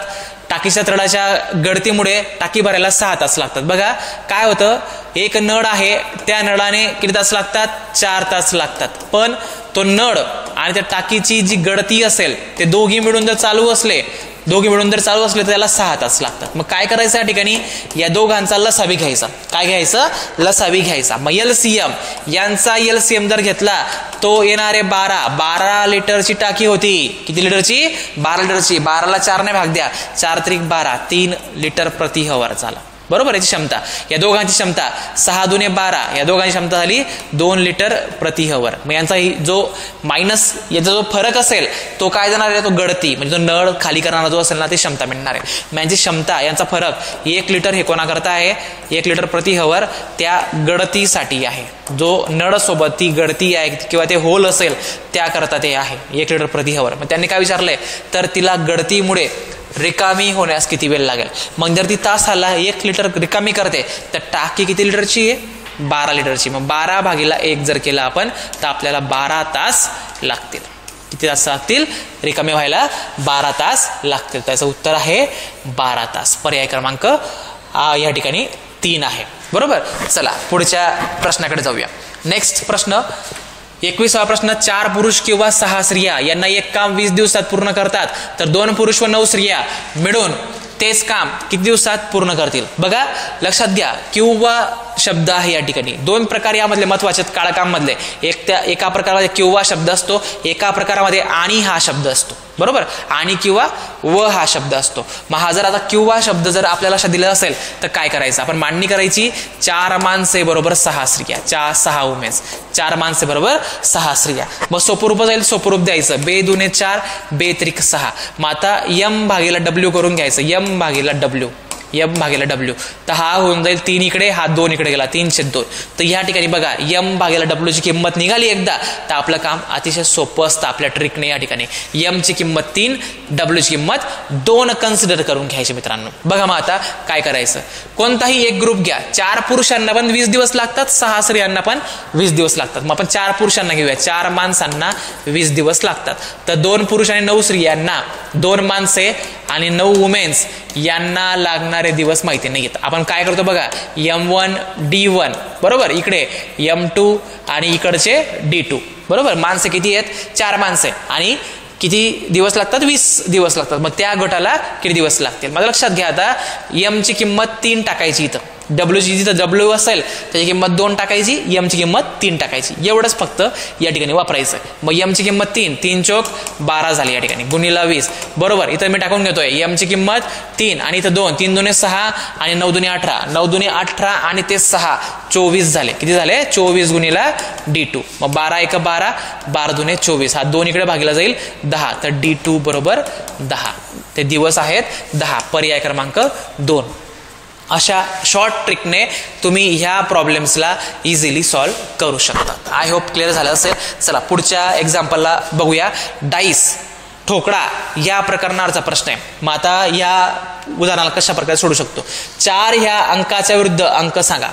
Speaker 1: टाकीच्या तळाच्या गळतीमुळे टाकी भरायला 6 तास लागतात. बघा काय होतं, एक नळ आहे त्या नळाने किती तास लागतात, 4 तास लागतात. पण तो नळ आणि त्या टाकीची जी गळती असेल ते दोघी मिळून जर चालू असले तर त्याला 6 तास लागतात. मग काय करायचं या ठिकाणी, या दोघांचा लसावी घ्यायचा. काय घ्यायचं, लसावी घ्यायचा. मग एलसीएम यांचा एलसीएम जर घेतला तो येणार आहे 12 लिटरची टाकी होती. किती लिटरची, 12 लिटरची. 12ला 4 ने भाग द्या, 4 त्रिक 12 3 लिटर प्रति हवर झाला बरोबर. याची क्षमता, या दोघांची क्षमता 6 दुने 12, या दोघांची क्षमता झाली 2 लिटर प्रति हवर. मग यांचा जो मायनस याचा जो फरक असेल तो काय देणार आहे, तो गळती म्हणजे जो नळ खाली करणारा जो असेल ना ते क्षमता मिळणार आहे. मग यांची क्षमता यांचा फरक 1 लिटर हे कोणा करता आहे, 1 लिटर प्रति हवर त्या गळतीसाठी आहे. जो नळ सोबत ती गळती आहे किंवा ते होल असेल त्याकरता ते आहे 1 लिटर प्रति हवर. मग त्यांनी काय विचारलंय, तर तिला गळतीमुळे रिकामी होण्यास किती वेळ लागेल. मग जर ती तासाला 1 लिटर रिकामी करते तर टाकी किती लिटरची आहे, 12 लिटरची. मग 12/1 जर केला आपण तर आपल्याला 12 तास लागतील. किती तास लागतील, रिकामी व्हायला 12 तास लागतील. त्याचं उत्तर आहे 12 तास. पर्याय क्रमांक या ठिकाणी 3 आहे बरोबर. चला पुढच्या प्रश्नाकडे जाऊया. नेक्स्ट प्रश्न 21वा प्रश्न, 4 पुरुष किंवा 6 स्त्रिया यांना एक काम 20 दिवसात पूर्ण करतात तर 2 पुरुष व 9 स्त्रिया मिळून तेच काम किती दिवसात पूर्ण करतील. बघा लक्षात घ्या, किंवा शब्द आहे या ठिकाणी. दोन प्रकार यामधले महत्वाचे काळकांमधले. एका प्रकारामध्ये किंवा शब्द असतो, एका प्रकारामध्ये आणि हा शब्द असतो. बरोबर, आणि किंवा व हा शब्द असतो. मग हा जर आता किंवा शब्द जर आपल्याला लक्षात दिला असेल तर काय करायचं, आपण मांडणी करायची. 4 माणसे बरोबर 6 स्त्रिया, 6 उमेश. 4 माणसे बरोबर 6 स्त्रिया. मग सोपरूप जाईल, सोपरूप द्यायचं. बे दुने 4, बे त्रिक 6. मग आता यम भागीला डब्ल्यू करून घ्यायचं. यम भागीला डब्ल्यू, यम भागीला डब्ल्यू. तर हा होऊन जाईल 3 इकडे, हा 2 इकडे गेला, 3/2. तर या ठिकाणी बघा यम भागीला डब्ल्यू ची किंमत निघाली एकदा, तर आपलं काम अतिशय सोपं असतं आपल्या ट्रिकने. या ठिकाणी यम ची किंमत 3, डब्ल्यू ची किंमत 2 कन्सिडर करून घ्यायची मित्रांनो. बघा मग आता काय करायचं, कोणताही एक ग्रुप घ्या. 4 पुरुषांना पण 20 दिवस लागतात, 6 स्त्रियांना पण 20 दिवस लागतात. मग आपण 4 पुरुषांना घेऊया. 4 माणसांना 20 दिवस लागतात. तर 2 पुरुष आणि 9 स्त्रियांना, 2 माणसे आणि 9 वुमेन्स यांना लागणारे दिवस माहिती नाही आहेत. आपण काय करतो बघा, M1 D1 बरोबर, इकडे M2 आणि इकडचे D2 बरोबर. माणसे किती आहेत, 4 माणसे आणि किती दिवस लागतात, 20 दिवस लागतात. मग त्या गटाला किती दिवस लागतील. माझ्या लक्षात घ्या, आता यम ची किंमत 3 टाकायची इथं, डब्ल्यू ची जिथं डब्ल्यू असेल त्याची किंमत 2 टाकायची, यम ची किंमत 3 टाकायची. एवढंच फक्त या ठिकाणी वापरायचं. मग यम ची किंमत 3, 3 चौक 12 झाली या ठिकाणी, गुणिला 20 बरोबर. इथं मी टाकून घेतोय यम ची किंमत 3 आणि इथं 2, 3 दुने 6 आणि 9 दुने 18, 9 दुने 18 आणि ते 6 24 झाले. किती झाले, 24 गुणिला D2. मग 12 1 12, 12 दुने 24, हा 2 इकडे भागीला जाईल 10. तर D2 बरोबर 10. ते दिवस आहेत 10. पर्याय क्रमांक 2. अशा शॉर्ट ट्रिकने तुम्ही ह्या प्रॉब्लेम्सला इझिली सॉल्व्ह करू शकतात. आय होप क्लिअर झालं असेल. चला पुढच्या एक्झाम्पलला बघूया. डाईस, ठोकळा या प्रकरणाचा प्रश्न आहे. मग आता या उदाहरणाला कशा प्रकारे सोडू शकतो. 4 ह्या अंकाच्या विरुद्ध अंक सांगा.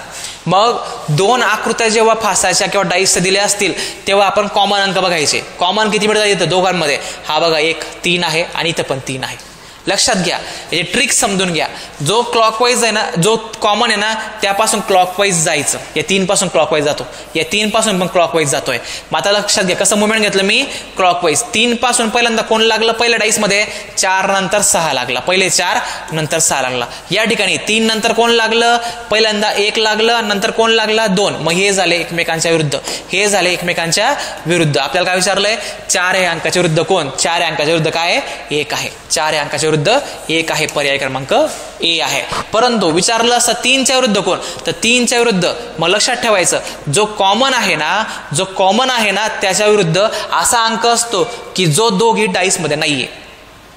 Speaker 1: मग 2 आकृत्या जेव्हा फासाच्या किंवा डाईसच्या दिल्या असतील तेव्हा आपण कॉमन अंक बघायचे. कॉमन किती मिळतात इथं दोघांमध्ये, हा बघा 1 3 आहे आणि इथं पण 3 आहे. लक्षात घ्या, याची ट्रिक समजून घ्या. जो क्लॉकवाईज आहे ना, जो कॉमन आहे ना त्यापासून क्लॉकवाईज जायचं. या 3 पासून क्लॉकवाईज जातो, या 3 पासून पण क्लॉकवाईज जातोय. मग आता लक्षात घ्या कसं मुवमेंट घेतलं मी, क्लॉकवाईज. 3 पासून पहिल्यांदा कोण लागलं, पहिल्या डाईस मध्ये 4 नंतर 6 लागला, पहिले 4 नंतर 6 लागला. या ठिकाणी 3 नंतर कोण लागलं, पहिल्यांदा 1 लागलं, नंतर कोण लागला 2. मग हे झाले एकमेकांच्या विरुद्ध, हे झाले एकमेकांच्या विरुद्ध. आपल्याला काय विचारलंय, 4 हे अंकाच्या विरुद्ध कोण, 4 हे अंकाच्या विरुद्ध काय आहे, 1 आहे. 4 हे अंकाच्या विरुद्ध 1 आहे. पर्याय क्रमांक ए आहे. परंतु विचारलं असं 3 च्या विरुद्ध कोण, तर 3 च्या विरुद्ध मग लक्षात ठेवायचं जो कॉमन आहे ना, जो कॉमन आहे ना त्याच्या विरुद्ध असा अंक असतो की जो दोघी डाईस मध्ये नाहीये,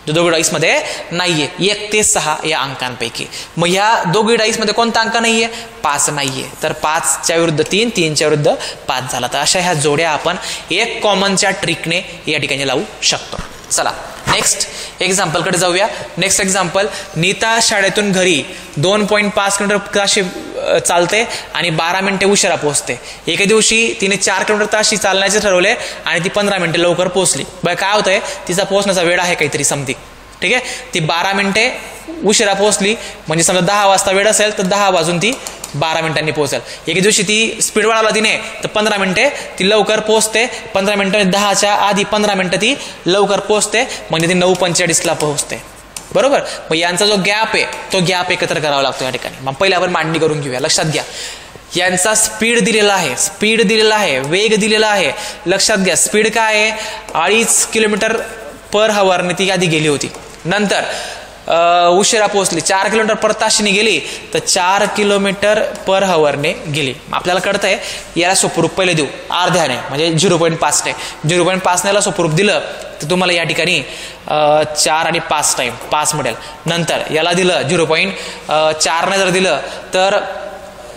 Speaker 1: जो दोघी डाईस मध्ये नाहीये. 1 ते 6 या अंकांपैकी. मग या दोघी डाईस मध्ये कोणता अंक नाहीये, 5 नाहीये. तर 5 च्या विरुद्ध 3, 3 च्या विरुद्ध 5 झाला. तर अशा ह्या जोड्या आपण एक कॉमनच्या ट्रिकने या ठिकाणी लावू शकतो. चला नेक्स्ट एक्झाम्पल कडे जाऊया. नेक्स्ट एक्झाम्पल, नीता शाळेतून घरी 2.5 किलोमीटर ताशी चालते आणि 12 मिनिटे उशिरा पोहोचते. एके दिवशी तिने 4 किलोमीटर ताशी चालण्याचे ठरवले आणि ती 15 मिनिटे लवकर पोहोचली. बघा काय होतंय, तिचा पोहोचण्याचा वेळ आहे काहीतरी समथिंग, ठीक आहे. ती 12 मिनिटे उशिरा पोहोचली, म्हणजे समजा 10 वाजता वेळ असेल तर 10 वाजून ती 12 मिनिटांनी पोहोचेल. एके दिवशी ती स्पीड वाढवला तिने, तर 15 मिनिटे ती लवकर पोहोचते. 15 मिनिटं 10च्या आधी 15 मिनिटं ती लवकर पोहोचते, म्हणजे ती 9:45ला पोहोचते. बरोबर. मग यांचा जो गॅप आहे तो गॅप एकत्र करावा लागतो या ठिकाणी. मग पहिले आपण मांडणी करून घेऊया. लक्षात घ्या, यांचा स्पीड दिलेला आहे, स्पीड दिलेला आहे, वेग दिलेला आहे. लक्षात घ्या स्पीड काय आहे, 2.5 किलोमीटर पर हवरने ती आधी गेली होती. नंतर उशिरा पोहोचली, 4 किलोमीटर पर तासाने गेली, तर 4 किलोमीटर पर हवरने गेली. आपल्याला कळतंय याला स्वरूप पहिले देऊ अर्ध्याने, म्हणजे 0.5 ने. 0.5 नेला स्वरूप दिलं तर तुम्हाला या ठिकाणी 4 आणि 5 टाइम 5 मिळेल. नंतर याला दिलं 0.4 ने जर दिलं तर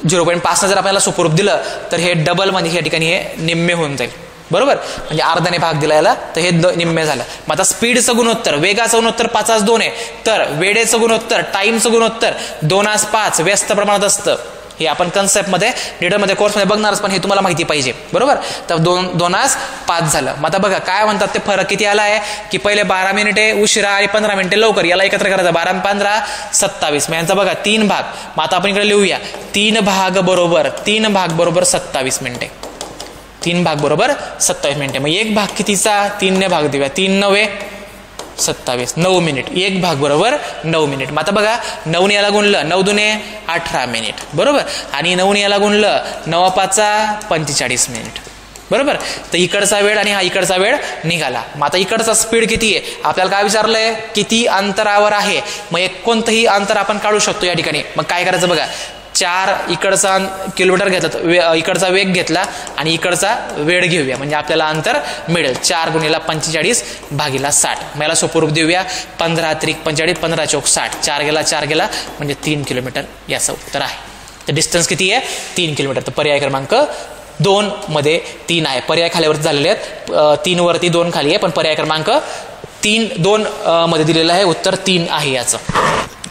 Speaker 1: 0.5 ने जर आपल्याला स्वरूप दिलं तर हे डबल, म्हणजे या ठिकाणी हे निम्मे होऊन जाईल. बरोबर, म्हणजे अर्धाने भाग दिला याला, तर हे निम्मे झालं. मग आता स्पीडचं गुणोत्तर, वेगाचं गुणोत्तर 5:2 आहे, तर वेळेचं गुणोत्तर, टाइमचं गुणोत्तर 2:5 व्यस्त प्रमाणात असतं. हे आपण कन्सेप्टमध्ये डिटेलमध्ये कोर्समध्ये बघणारच, पण हे तुम्हाला माहिती पाहिजे. बरोबर, तर 2:5 झालं. मग आता बघा काय म्हणतात ते फरक किती आला आहे की पहिले 12 मिनिटे उशिरा आणि 15 मिनिटे लवकर, याला एकत्र करायचं. 12 आणि 15 27. मग यांचा बघा 3 भाग. मग आता आपण इकडे लिहूया 3 भाग बरोबर 27 मिनिटे. 3 भाग बरोबर 27 मिनिटे. मग एक भाग कितीचा, 3 ने भाग देऊया. 3 9 27 9 मिनिट, एक भाग बरोबर 9 मिनिट. मग आता बघा 9 ने याला गुणलं 9 दुने 18 मिनिट बरोबर, आणि 9 ने याला गुणलं 9 पाचा 45 मिनिट बरोबर. तर इकडचा वेळ आणि हा इकडचा वेळ निघाला. मग आता इकडचा स्पीड किती आहे आपल्याला काय विचारलंय, किती अंतरावर आहे. मग एक कोणतंही अंतर आपण काढू शकतो या ठिकाणी. मग काय करायचं बघा, 4 इकडचा किलोमीटर घेतला, इकडचा वेग घेतला आणि इकडचा वेळ घेऊया म्हणजे आपल्याला अंतर मिळेल. 4 गुणिला 45 भागिला 60. मला सोपं रूप देऊया, 15 त्रिक 45 15 चौक 60, 4 गेला म्हणजे 3 किलोमीटर याचं उत्तर आहे. तर डिस्टन्स किती आहे 3 किलोमीटर. तर पर्याय क्रमांक 2 मध्ये 3 आहे. पर्याय खालीवरती झालेले आहेत, 3 वरती 2 खाली आहे, पण पर्याय क्रमांक 2 मध्ये दिलेलं आहे उत्तर 3 आहे याचं.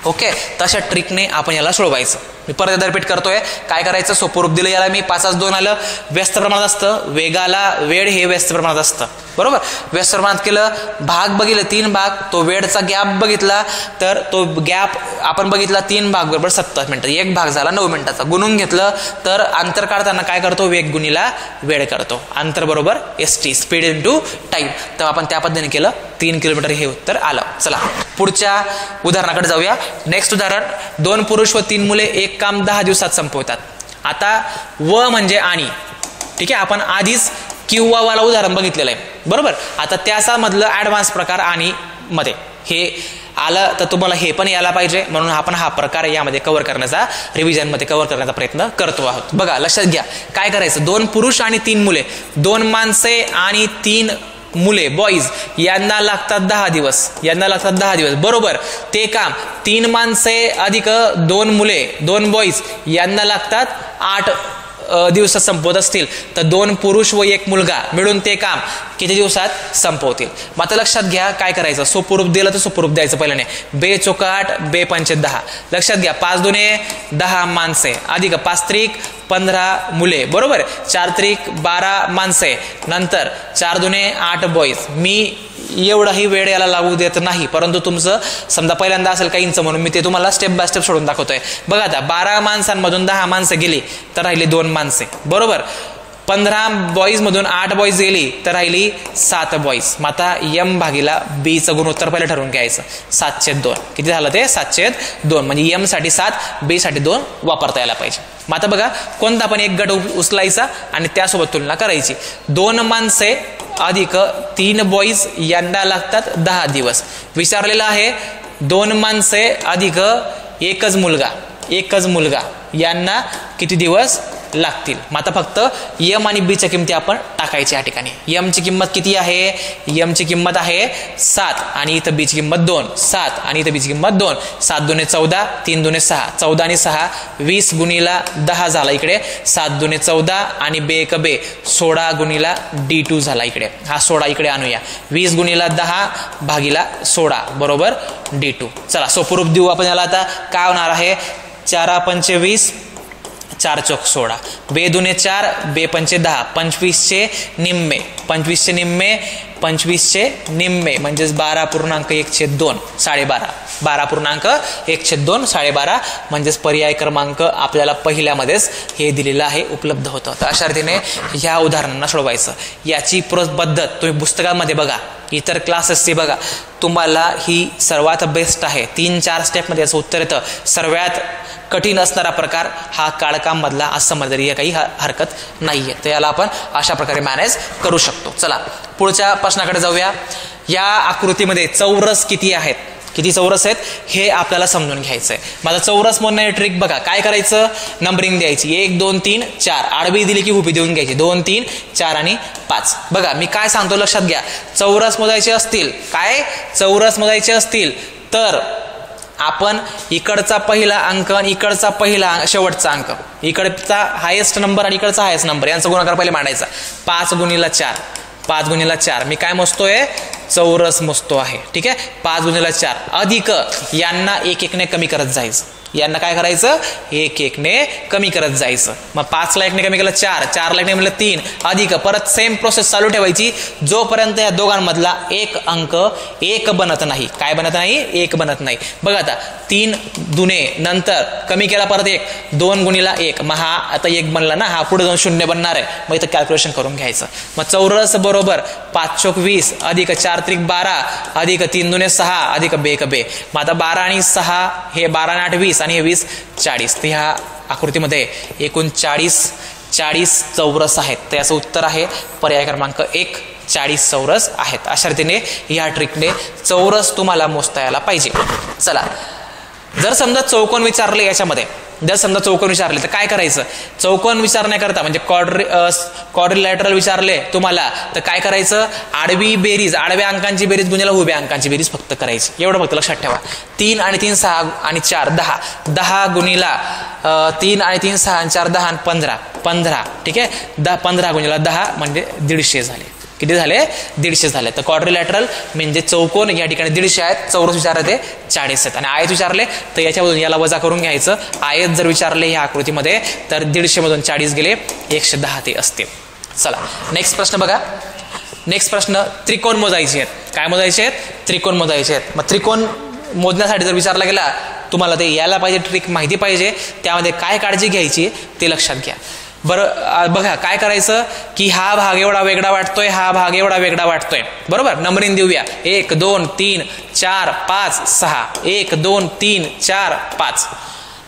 Speaker 1: ओके, तशा ट्रिकने आपण याला सोडवायचं. मी परत एकदा रिपीट करतोय. काय करायचं, सोपं रूप दिलं याला मी, 5-2 आलं, व्यस्त प्रमाणात असतं, वेगाला वेळ हे व्यस्त प्रमाणात असतं बरोबर. व्यस्त प्रमाणात केलं, भाग बघितलं 3 भाग, तो वेळचा गॅप बघितला तर तो गॅप आपण बघितला 3 भाग बरोबर 70 मिनिटं, एक भाग झाला 9 मिनिटाचा. गुणून घेतलं तर अंतर काढताना काय करतो, वेग गुणिला वेळ करतो. अंतर बरोबर ST स्पीड इंटू टाइम. तर आपण त्या पद्धतीने केलं, 3 किलोमीटर हे उत्तर आलं. चला पुढच्या उदाहरणाकडे जाऊया. नेक्स्ट उदाहरण, 2 पुरुष व 3 मुले एक काम 10 दिवसात संपवतात. आता व म्हणजे आणि, ठीक आहे, आपण आधीच किंवा वाला उदाहरण बघितलेलं आहे बरोबर. आता त्याचा मधलं ऍडव्हान्स प्रकार आणि मध्ये हे आलं तर तुम्हाला हे पण यायला पाहिजे, म्हणून आपण हा प्रकार यामध्ये कव्हर करण्याचा, रिव्हिजन मध्ये कव्हर करण्याचा प्रयत्न करतो आहोत. बघा लक्षात घ्या काय करायचं, 2 पुरुष आणि 3 मुले, 2 माणसे आणि 3 मुले बॉईज यांना लागतात 10 दिवस, यांना लागतात 10 दिवस बरोबर. ते काम 3 माणसे अधिक 2 मुले 2 बॉईज यांना लागतात 8 दिवसात संपवत असतील, तर 2 पुरुष व 1 मुलगा मिळून ते काम किती दिवसात संपवतील. मग आता लक्षात घ्या काय करायचं, सोपं रूप दिलं तर सोपं रूप द्यायचं पहिल्याने. 2 चोक 8 2 पंचे 10. लक्षात घ्या 5 दुने 10 माणसे अधिक 5 त्रिक 15 मुले बरोबर, 4 त्रिक 12 माणसे, नंतर 4 दुने 8 बॉईज. मी एवढाही वेळ याला लागू देत नाही, परंतु तुमचं समजा पहिल्यांदा असेल काहींचं म्हणून मी ते तुम्हाला स्टेप बाय स्टेप सोडून दाखवतोय. बघा आता 12 माणसांमधून 10 माणसं गेली तर राहिली 2 माणसे बरोबर. 15 बॉईज मधून 8 बॉईज गेली तर राहिली 7 बॉईज. मग आता M भागीला B चं गुणोत्तर पहिले ठरवून घ्यायचं, 7/2. किती झालं ते 7/2, म्हणजे M साठी 7 B साठी 2 वापरता यायला पाहिजे. मग आता बघा कोणता पण एक गट उचलायचा आणि त्यासोबत तुलना करायची. 2 माणसे अधिक 3 बॉईज यांना लागतात 10 दिवस. विचारलेलं आहे 2 माणसे अधिक एकच मुलगा यांना किती दिवस लागतील. मग आता फक्त M आणि B च्या किमती आपण टाकायच्या या ठिकाणी. M ची किंमत किती आहे, M ची किंमत आहे 7 आणि इथं B ची किंमत 2, 7 आणि इथं B ची किंमत 2. 7 दुने 14 3 दुने 6, 14 आणि 6 20 गुणिला 10 झाला इकडे, 7 दुने 14 आणि 2 1 2 16 गुणिला D2 झाला इकडे. हा 16 इकडे आणूया, 20 गुणिला 10 भागीला 16 बरोबर D2. चला सोपं रूप देऊ आपण याला. आता काय होणार आहे, 4 पंचे 20 4 चौक 16, 2 दुने 4 2 पंचे 10, 25 चे निम्मे 25 चे निम्मे म्हणजेच 12.1/2 12.5 12.1/2 12.5 म्हणजेच पर्याय क्रमांक आपल्याला पहिल्यामध्येच हे दिलेलं आहे, उपलब्ध होतं. तर अशा रीतीने ह्या उदाहरणांना सोडवायचं. याची पद्धत तुम्ही पुस्तकामध्ये बघा, इतर क्लासेसची बघा, तुम्हाला ही सर्वात बेस्ट आहे. 3-4 स्टेपमध्ये याचं उत्तर येतं. सर्वात कठीण असणारा प्रकार हा काळकाम मधला असं मध्ये काही हरकत नाहीये. तर याला आपण अशा प्रकारे मॅनेज करू शकतो. चला पुढच्या प्रश्नाकडे जाऊया. या आकृतीमध्ये चौरस किती आहेत, किती चौरस आहेत हे आपल्याला समजून घ्यायचंय. माझा चौरस मोजण्याची ट्रिक बघा, काय करायचं, नंबरिंग द्यायची 1 2 3 4, आडवी दिली की उभी देऊन घ्यायची 2 3 4 आणि 5. बघा मी काय सांगतो लक्षात घ्या. चौरस मोजायचे असतील तर आपण इकडचा पहिला अंक आणि इकडचा पहिला शेवटचा अंक, इकडचा हायेस्ट नंबर आणि इकडचा हायेस्ट नंबर यांचा गुणाकार पहिले मांडायचा. 5 गुणिला 4 मी काय मोजतोय, चौरस मोजतो आहे. ठीक आहे, 5 गुणिला 4 अधिक यांना 1 1ने कमी करत जायचं. यांना काय करायचं, 1 ने कमी करत जायचं. मग 5 ला 1 ने कमी केलं 4, 4 ला 1 ने म्हणलं 3, अधिक परत सेम प्रोसेस चालू ठेवायची जोपर्यंत या दोघांमधला एक अंक 1 बनत नाही. काय बनत नाही, 1 बनत नाही. बघा आता 3 दुने नंतर कमी केला परत 1, 2 गुणीला 1, मग हा आता 1 बनला ना, हा पुढे जाऊन 0 बनणार आहे. मग इथं कॅल्क्युलेशन करून घ्यायचं. मग चौरस बरोबर 5 चौक 20 अधिक 4 त्रिक 12 अधिक 3 दुने 6 अधिक 2 1 2. मग आता 12 आणि 6 हे 12 आणि 8 20 आणि हे 20 40. तर ह्या आकृतीमध्ये एकूण 40 चौरस आहेत. तर याचं उत्तर आहे पर्याय क्रमांक 1, 40 चौरस आहेत. अशा रीतीने या ट्रिकने चौरस तुम्हाला मोजता यायला पाहिजे. चला, जर समजा चौकोन विचारले, याच्यामध्ये जर समजा चौकोन विचारले तर काय करायचं, चौकोन विचारण्याकरता म्हणजे क्वाड्रिलॅटरल विचारले तुम्हाला तर काय करायचं, आडवी बेरीज, आडव्या अंकांची बेरीज गुणिले उभ्या अंकांची बेरीज फक्त करायची. एवढं फक्त लक्षात ठेवा. 3 आणि 3 6 आणि 4 10, 10 गुणिला 3 आणि 3 6 आणि 4 10 आणि 15. ठीक आहे, 15 गुणिला 10 म्हणजे 150 झाले. किती झाले, 150 झाले. तर क्वाड्रिलॅटरल म्हणजे चौकोन या ठिकाणी 150 आहेत. चौरस विचारले ते 40 आहेत. आणि आयत विचारले तर याच्यामधून याला वजा करून घ्यायचं. आयत जर विचारले ह्या आकृतीमध्ये तर 150 मधून 40 गेले 110 ते असते. चला, नेक्स्ट प्रश्न बघा. नेक्स्ट प्रश्न, त्रिकोण मोजायचे आहेत. काय मोजायचे आहेत, त्रिकोण मोजायचे आहेत. मग त्रिकोण मोजण्यासाठी जर विचारला गेला, तुम्हाला ते यायला पाहिजे, ट्रिक माहिती पाहिजे. त्यामध्ये काय काळजी घ्यायची ते लक्षात घ्या. बरं बघा काय करायचं की हा भाग एवढा वेगळा वाटतोय, हा भाग एवढा वेगळा वाटतोय. बरोबर, नंबरिंग देऊया. 1 2 3 4 5 6, 1 2 3 4 5.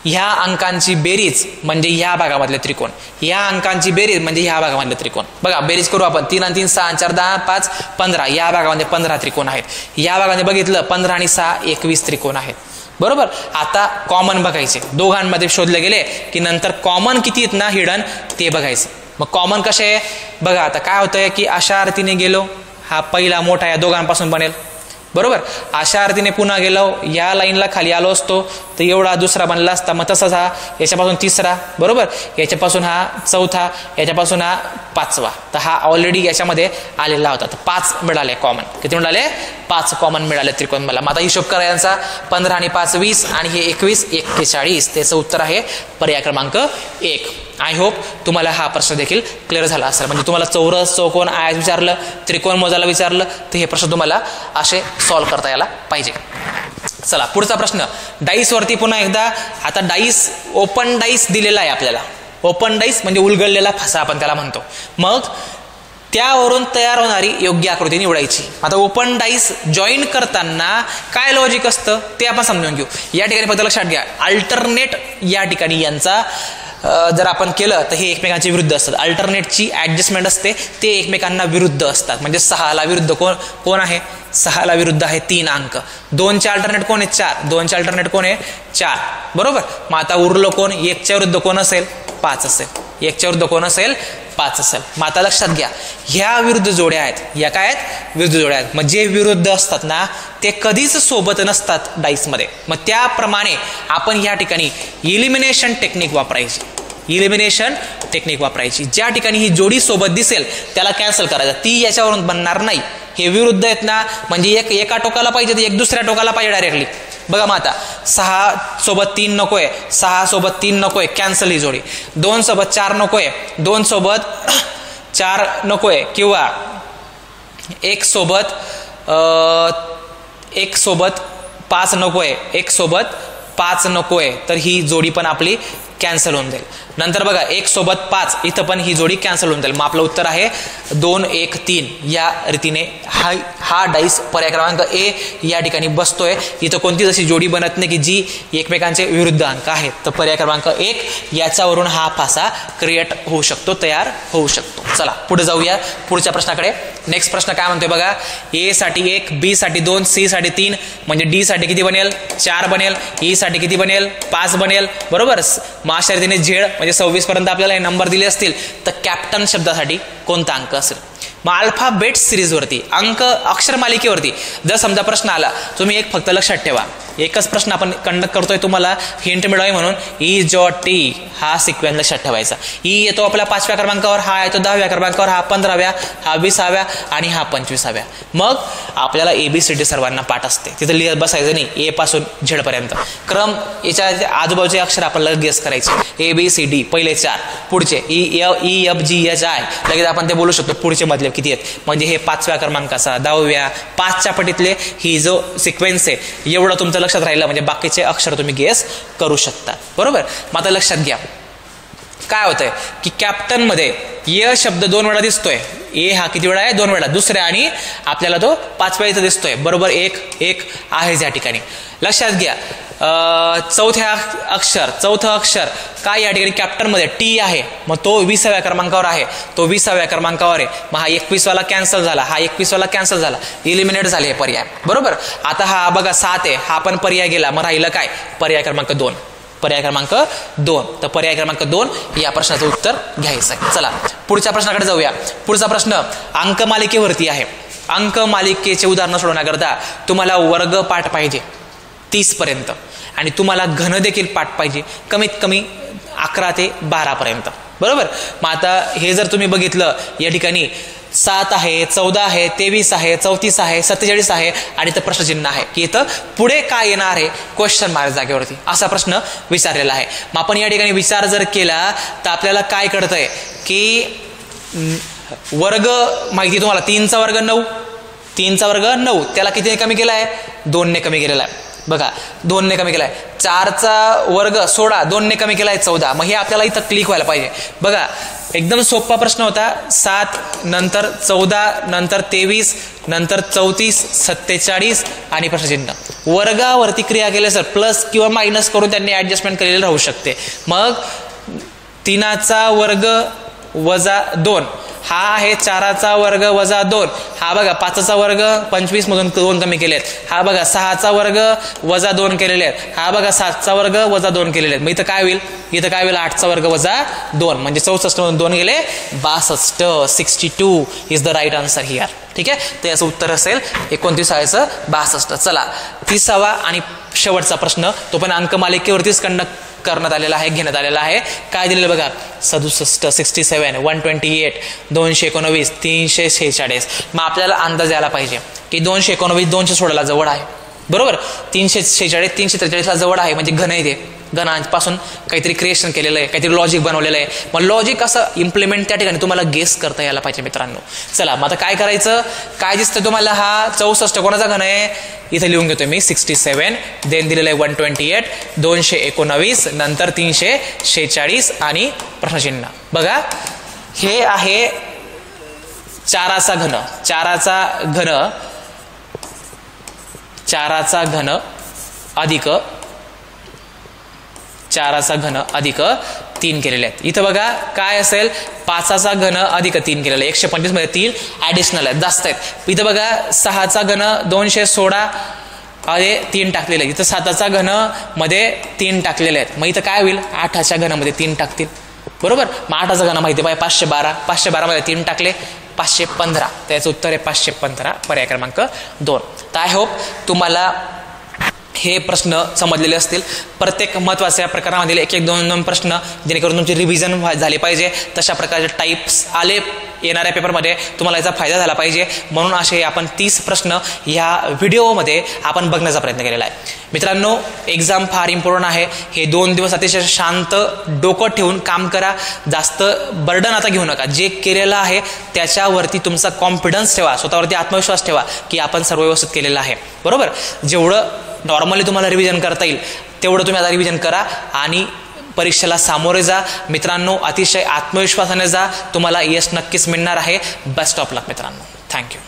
Speaker 1: ह्या अंकांची बेरीज म्हणजे ह्या भागामधले त्रिकोण, ह्या अंकांची बेरीज म्हणजे ह्या भागामधले त्रिकोण. बघा बेरीज करू आपण. 3 आणि 3 6 आणि 4 10 5 15. या भागामध्ये 15 त्रिकोण आहेत. या भागामध्ये बघितलं 15 आणि 6 21 त्रिकोण आहेत. बरोबर, आता कॉमन बघायचे. दोघांमध्ये शोधले गेले की नंतर कॉमन किती आहेत ना हिडन ते बघायचं. मग कॉमन कसे आहे बघा. आता काय होतंय की अशा अर्थीने गेलो, हा पहिला मोठा या दोघांपासून बनेल. बरोबर, अशा अर्थीने पुन्हा गेलो, या लाईनला खाली आलो असतो तर एवढा दुसरा बनला असता. मग तसाच हा याच्यापासून तिसरा, बरोबर, याच्यापासून हा चौथा, याच्यापासून हा 5वा. तर हा ऑलरेडी याच्यामध्ये आलेला होता. तर 5 मिळाले कॉमन. किती मिळाले, 5 कॉमन मिळाले त्रिकोण मला. मग आता हिशोब करायचा. 15 आणि 5 20 आणि हे 21 41. त्याचं उत्तर आहे पर्याय क्रमांक 1. आय होप तुम्हाला हा प्रश्न देखील क्लिअर झाला असेल. म्हणजे तुम्हाला चौरस, चौकोन, आयत विचारलं, त्रिकोण मोजायला विचारलं तर हे प्रश्न तुम्हाला असे सॉल्व्ह करता यायला पाहिजे. चला, पुढचा प्रश्न. डाईस वरती पुन्हा एकदा. आता डाईस, ओपन डाईस दिलेला आहे आपल्याला. ओपन डाईस म्हणजे उलगडलेला फासा आपण त्याला म्हणतो. मग त्यावरून तयार होणारी योग्य आकृती निवडायची. आता ओपन डाईस जॉईन करताना काय लॉजिक असतं ते आपण समजून घेऊ. या ठिकाणी फक्त लक्षात घ्या, अल्टरनेट या ठिकाणी यांचा जर आपण केलं तर हे एकमेकांच्या विरुद्ध असतात. अल्टरनेटची ऍडजस्टमेंट असते, ते एकमेकांना विरुद्ध असतात. म्हणजे 6ला विरुद्ध कोण आहे, 6ला विरुद्ध आहे 3 अंक. 2चे अल्टरनेट कोण आहे, 4. 2चे अल्टरनेट कोण आहे, 4. बरोबर, मग आता उरलं कोण, 1च्या विरुद्ध कोण असेल, 5 असेल. 1च्या विरुद्ध कोण असेल, 5 असेल. मग आता लक्षात घ्या, ह्या विरुद्ध जोड्या आहेत, या काय आहेत, विरुद्ध जोड्या आहेत. मग जे विरुद्ध असतात ना ते कधीच सोबत नसतात डाईसमध्ये. मग त्याप्रमाणे आपण या ठिकाणी इलिमिनेशन टेक्निक वापरायची. इलिमिनेशन टेक्निक वापरायची. ज्या ठिकाणी ही जोडी सोबत दिसेल त्याला कॅन्सल करायचं. ती याच्यावरून बनणार नाही. हे विरुद्ध आहेत ना, म्हणजे एक एका टोकाला पाहिजे, एक दुसऱ्या टोकाला पाहिजे डायरेक्टली. बघा मग आता 6 सोबत 3 नकोय, 6 सोबत 3 नकोय, कॅन्सल ही जोडी. 2 सोबत 4 नकोय, 2 सोबत 4 नकोय, किंवा 1 सोबत 5 नकोय, 1 सोबत 5 नकोय. तर ही जोडी पण आपली कॅन्सल होऊन जाईल. नंतर बघा 1 सोबत 5, इथं पण ही जोडी कॅन्सल होऊन जाईल. मग आपलं उत्तर आहे 2 1 3. या रीतीने हा डाईस पर्याय क्रमांक A या ठिकाणी बसतोय. इथं कोणतीच अशी जोडी बनत नाही की जी एकमेकांचे विरुद्ध अंक आहेत. तर पर्याय क्रमांक 1 याच्यावरून हा फासा क्रिएट होऊ शकतो, तयार होऊ शकतो. चला पुढे जाऊया पुढच्या प्रश्नाकडे. नेक्स्ट प्रश्न काय म्हणतोय बघा. A साठी 1, B साठी 2, C साठी 3, म्हणजे D साठी किती बनेल, 4 बनेल. E साठी किती बनेल, 5 बनेल. बरोबर, मग अशा रीतीने झेड म्हणजे 26 पर्यंत आपल्याला हे नंबर दिले असतील तर कॅप्टन शब्दासाठी कोणता अंक असेल. मग अल्फाबेट सिरीजवरती, अंक अक्षर मालिकेवरती जर समजा प्रश्न आला, तुम्ही एक फक्त लक्षात ठेवा, एकच प्रश्न आपण कंडक्ट करतोय तुम्हाला हिंट मिळावी म्हणून. ई जॉ टी हा सिक्वेन्स लक्षात ठेवायचा. ई येतो आपल्या 5व्या क्रमांकावर, हा येतो 10व्या क्रमांकावर, हा 15व्या, हा 20व्या आणि हा 25व्या. मग आपल्याला ABCD सर्वांना पाठ असते, तिथं लिहित बसायचं नाही. ए पासून झेड पर्यंत क्रम, याच्या आजूबाजूचे अक्षर आपल्याला गेस करायचे. ABCD पहिले 4, पुढचे EFGHI लगेच आपण ते बोलू शकतो पुढचे मधले किती आहेत. म्हणजे हे 5व्या क्रमांकाचा, 10व्या, 5च्या पटीतले ही जो सिक्वेन्स आहे एवढं तुमचं लक्षात राहिलं म्हणजे बाकीचे अक्षर तुम्ही गेस करू शकता. बरोबर. मग आता लक्षात घ्या काय होतंय की कॅप्टन मध्ये य शब्द 2 वेळा दिसतोय. ए हा किती वेळा आहे? 2 वेळा. दुसऱ्या आणि आपल्याला तो 5व्या इथं दिसतोय. बरोबर. एक आहे या ठिकाणी. लक्षात घ्या चौथं अक्षर काय या ठिकाणी कॅप्टन मध्ये टी आहे. मग तो 20व्या क्रमांकावर आहे, तो 20व्या क्रमांकावर आहे. मग हा 21वाला कॅन्सल झाला, हा 21वाला कॅन्सल झाला, इलिमिनेट झाले हे पर्याय. बरोबर. आता हा बघा 7 आहे, हा पण पर्याय गेला. मग राहिलं काय? पर्याय क्रमांक 2. पर्याय क्रमांक 2. तर पर्याय क्रमांक 2 या प्रश्नाचं उत्तर घ्यायचं आहे. चला पुढच्या प्रश्नाकडे जाऊया. पुढचा प्रश्न अंकमालिकेवरती आहे. अंकमालिकेचे उदाहरण सोडवण्याकरता तुम्हाला वर्ग पाठ पाहिजे 30 पर्यंत आणि तुम्हाला घन देखील पाठ पाहिजे कमीत कमी 11 ते 12 पर्यंत. बरोबर. मग आता हे जर तुम्ही बघितलं या ठिकाणी 7 आहे, 14 आहे, 23 आहे, 34 आहे, 47 आहे आणि इथं प्रश्नचिन्ह आहे की इथं पुढे काय येणार आहे क्वेश्चन मार्क जागेवरती असा प्रश्न विचारलेला आहे. मग आपण या ठिकाणी विचार जर केला तर आपल्याला काय कळतंय की वर्ग माहिती तुम्हाला 3चा वर्ग 9, 3चा वर्ग 9 त्याला कितीने कमी केला आहे? 2ने कमी केलेला आहे. बघा 2ने कमी केलाय. 4चा वर्ग 16 2ने कमी केलाय 14. मग हे आपल्याला इथं क्लिक व्हायला पाहिजे. बघा एकदम सोपा प्रश्न होता. 7 नंतर 14 नंतर 23 नंतर 34 47 आणि प्रश्नचिन्ह. वर्गावरती क्रिया केल्या सर प्लस किंवा मायनस करून त्यांनी ऍडजस्टमेंट केलेली राहू शकते. मग 3चा वर्ग वजा 2 हा आहे 4चा वर्ग वजा 2. हा बघा 5चा वर्ग 25 मधून 2 कमी केलेत. हा बघा 6चा वर्ग वजा 2 केलेले आहेत. हा बघा 7चा वर्ग वजा 2 केलेले आहेत. मग इथं काय होईल? इथं काय होईल? 8चा वर्ग वजा 2 म्हणजे 64 मधून 2 गेले 62. 62 is the right answer here. ठीक आहे. तर याचं उत्तर असेल 29चं 62. चला 30वा आणि शेवटचा प्रश्न तो पण अंकमालिकेवरतीच कंडक्ट करण्यात आलेला आहे, घेण्यात आलेला आहे. काय दिलेलं बघा 67 67 128 219 346. मग आपल्याला अंदाज यायला पाहिजे की 219 200 सोडायला जवळ आहे. बरोबर. 346 343ला जवळ आहे म्हणजे घन आहे ते. घनांपासून काहीतरी क्रिएशन केलेलं आहे, काहीतरी लॉजिक बनवलेलं आहे. मग लॉजिक असं इम्प्लिमेंट त्या ठिकाणी तुम्हाला गेस करता यायला पाहिजे मित्रांनो. चला मग आता काय करायचं? काय दिसतं तुम्हाला? हा 64 कोणाचा घन आहे? इथे लिहून घेतोय मी 67 देन दिलेलं आहे 128 219 नंतर 346 आणि प्रश्नचिन्ह. बघा हे आहे 4चा घन. 4चा घन अधिक 4चा घन अधिक 3 केलेले आहेत. इथं बघा काय असेल? 5चा घन अधिक 3 केलेलं आहे. 125 मध्ये 3 ऍडिशनल आहेत, जास्त आहेत. इथं बघा 6चा घन 216 मध्ये 3 टाकलेले आहेत. इथं 7चा घन मध्ये 3 टाकलेले आहेत. मग इथं काय होईल? 8च्या घनामध्ये 3 टाकतील. बरोबर. मग 8चा घन माहिती आहे 512. 512 मध्ये 3 टाकले 515. त्याचं उत्तर आहे 515 पर्याय क्रमांक 2. तर आय होप तुम्हाला हे प्रश्न समजलेले असतील. प्रत्येक महत्त्वाच्या प्रकारामधील 1-2 प्रश्न जेणेकरून तुमची रिव्हिजन झाली पाहिजे. तशा प्रकारचे टाईप्स आले येणाऱ्या पेपरमध्ये तुम्हाला याचा फायदा झाला पाहिजे म्हणून असे आपण 30 प्रश्न ह्या व्हिडिओमध्ये आपण बघण्याचा प्रयत्न केलेला आहे. मित्रांनो एक्झाम फार इम्पॉर्टंट आहे. हे 2 दिवस अतिशय शांत डोकं ठेवून काम करा. जास्त बर्डन आता घेऊ नका. जे केलेलं आहे त्याच्यावरती तुमचा कॉन्फिडन्स ठेवा, स्वतःवरती आत्मविश्वास ठेवा की आपण सर्व व्यवस्थित केलेलं आहे. बरोबर. जेवढं नॉर्मली तुम्हाला रिव्हिजन करता येईल तेवढं तुम्ही आता रिव्हिजन करा आणि परीक्षेला सामोरे जा. मित्रांनो अतिशय आत्मविश्वासाने जा. तुम्हाला यश नक्कीच मिळणार आहे. बेस्ट ऑफ लक मित्रांनो. थँक्यू.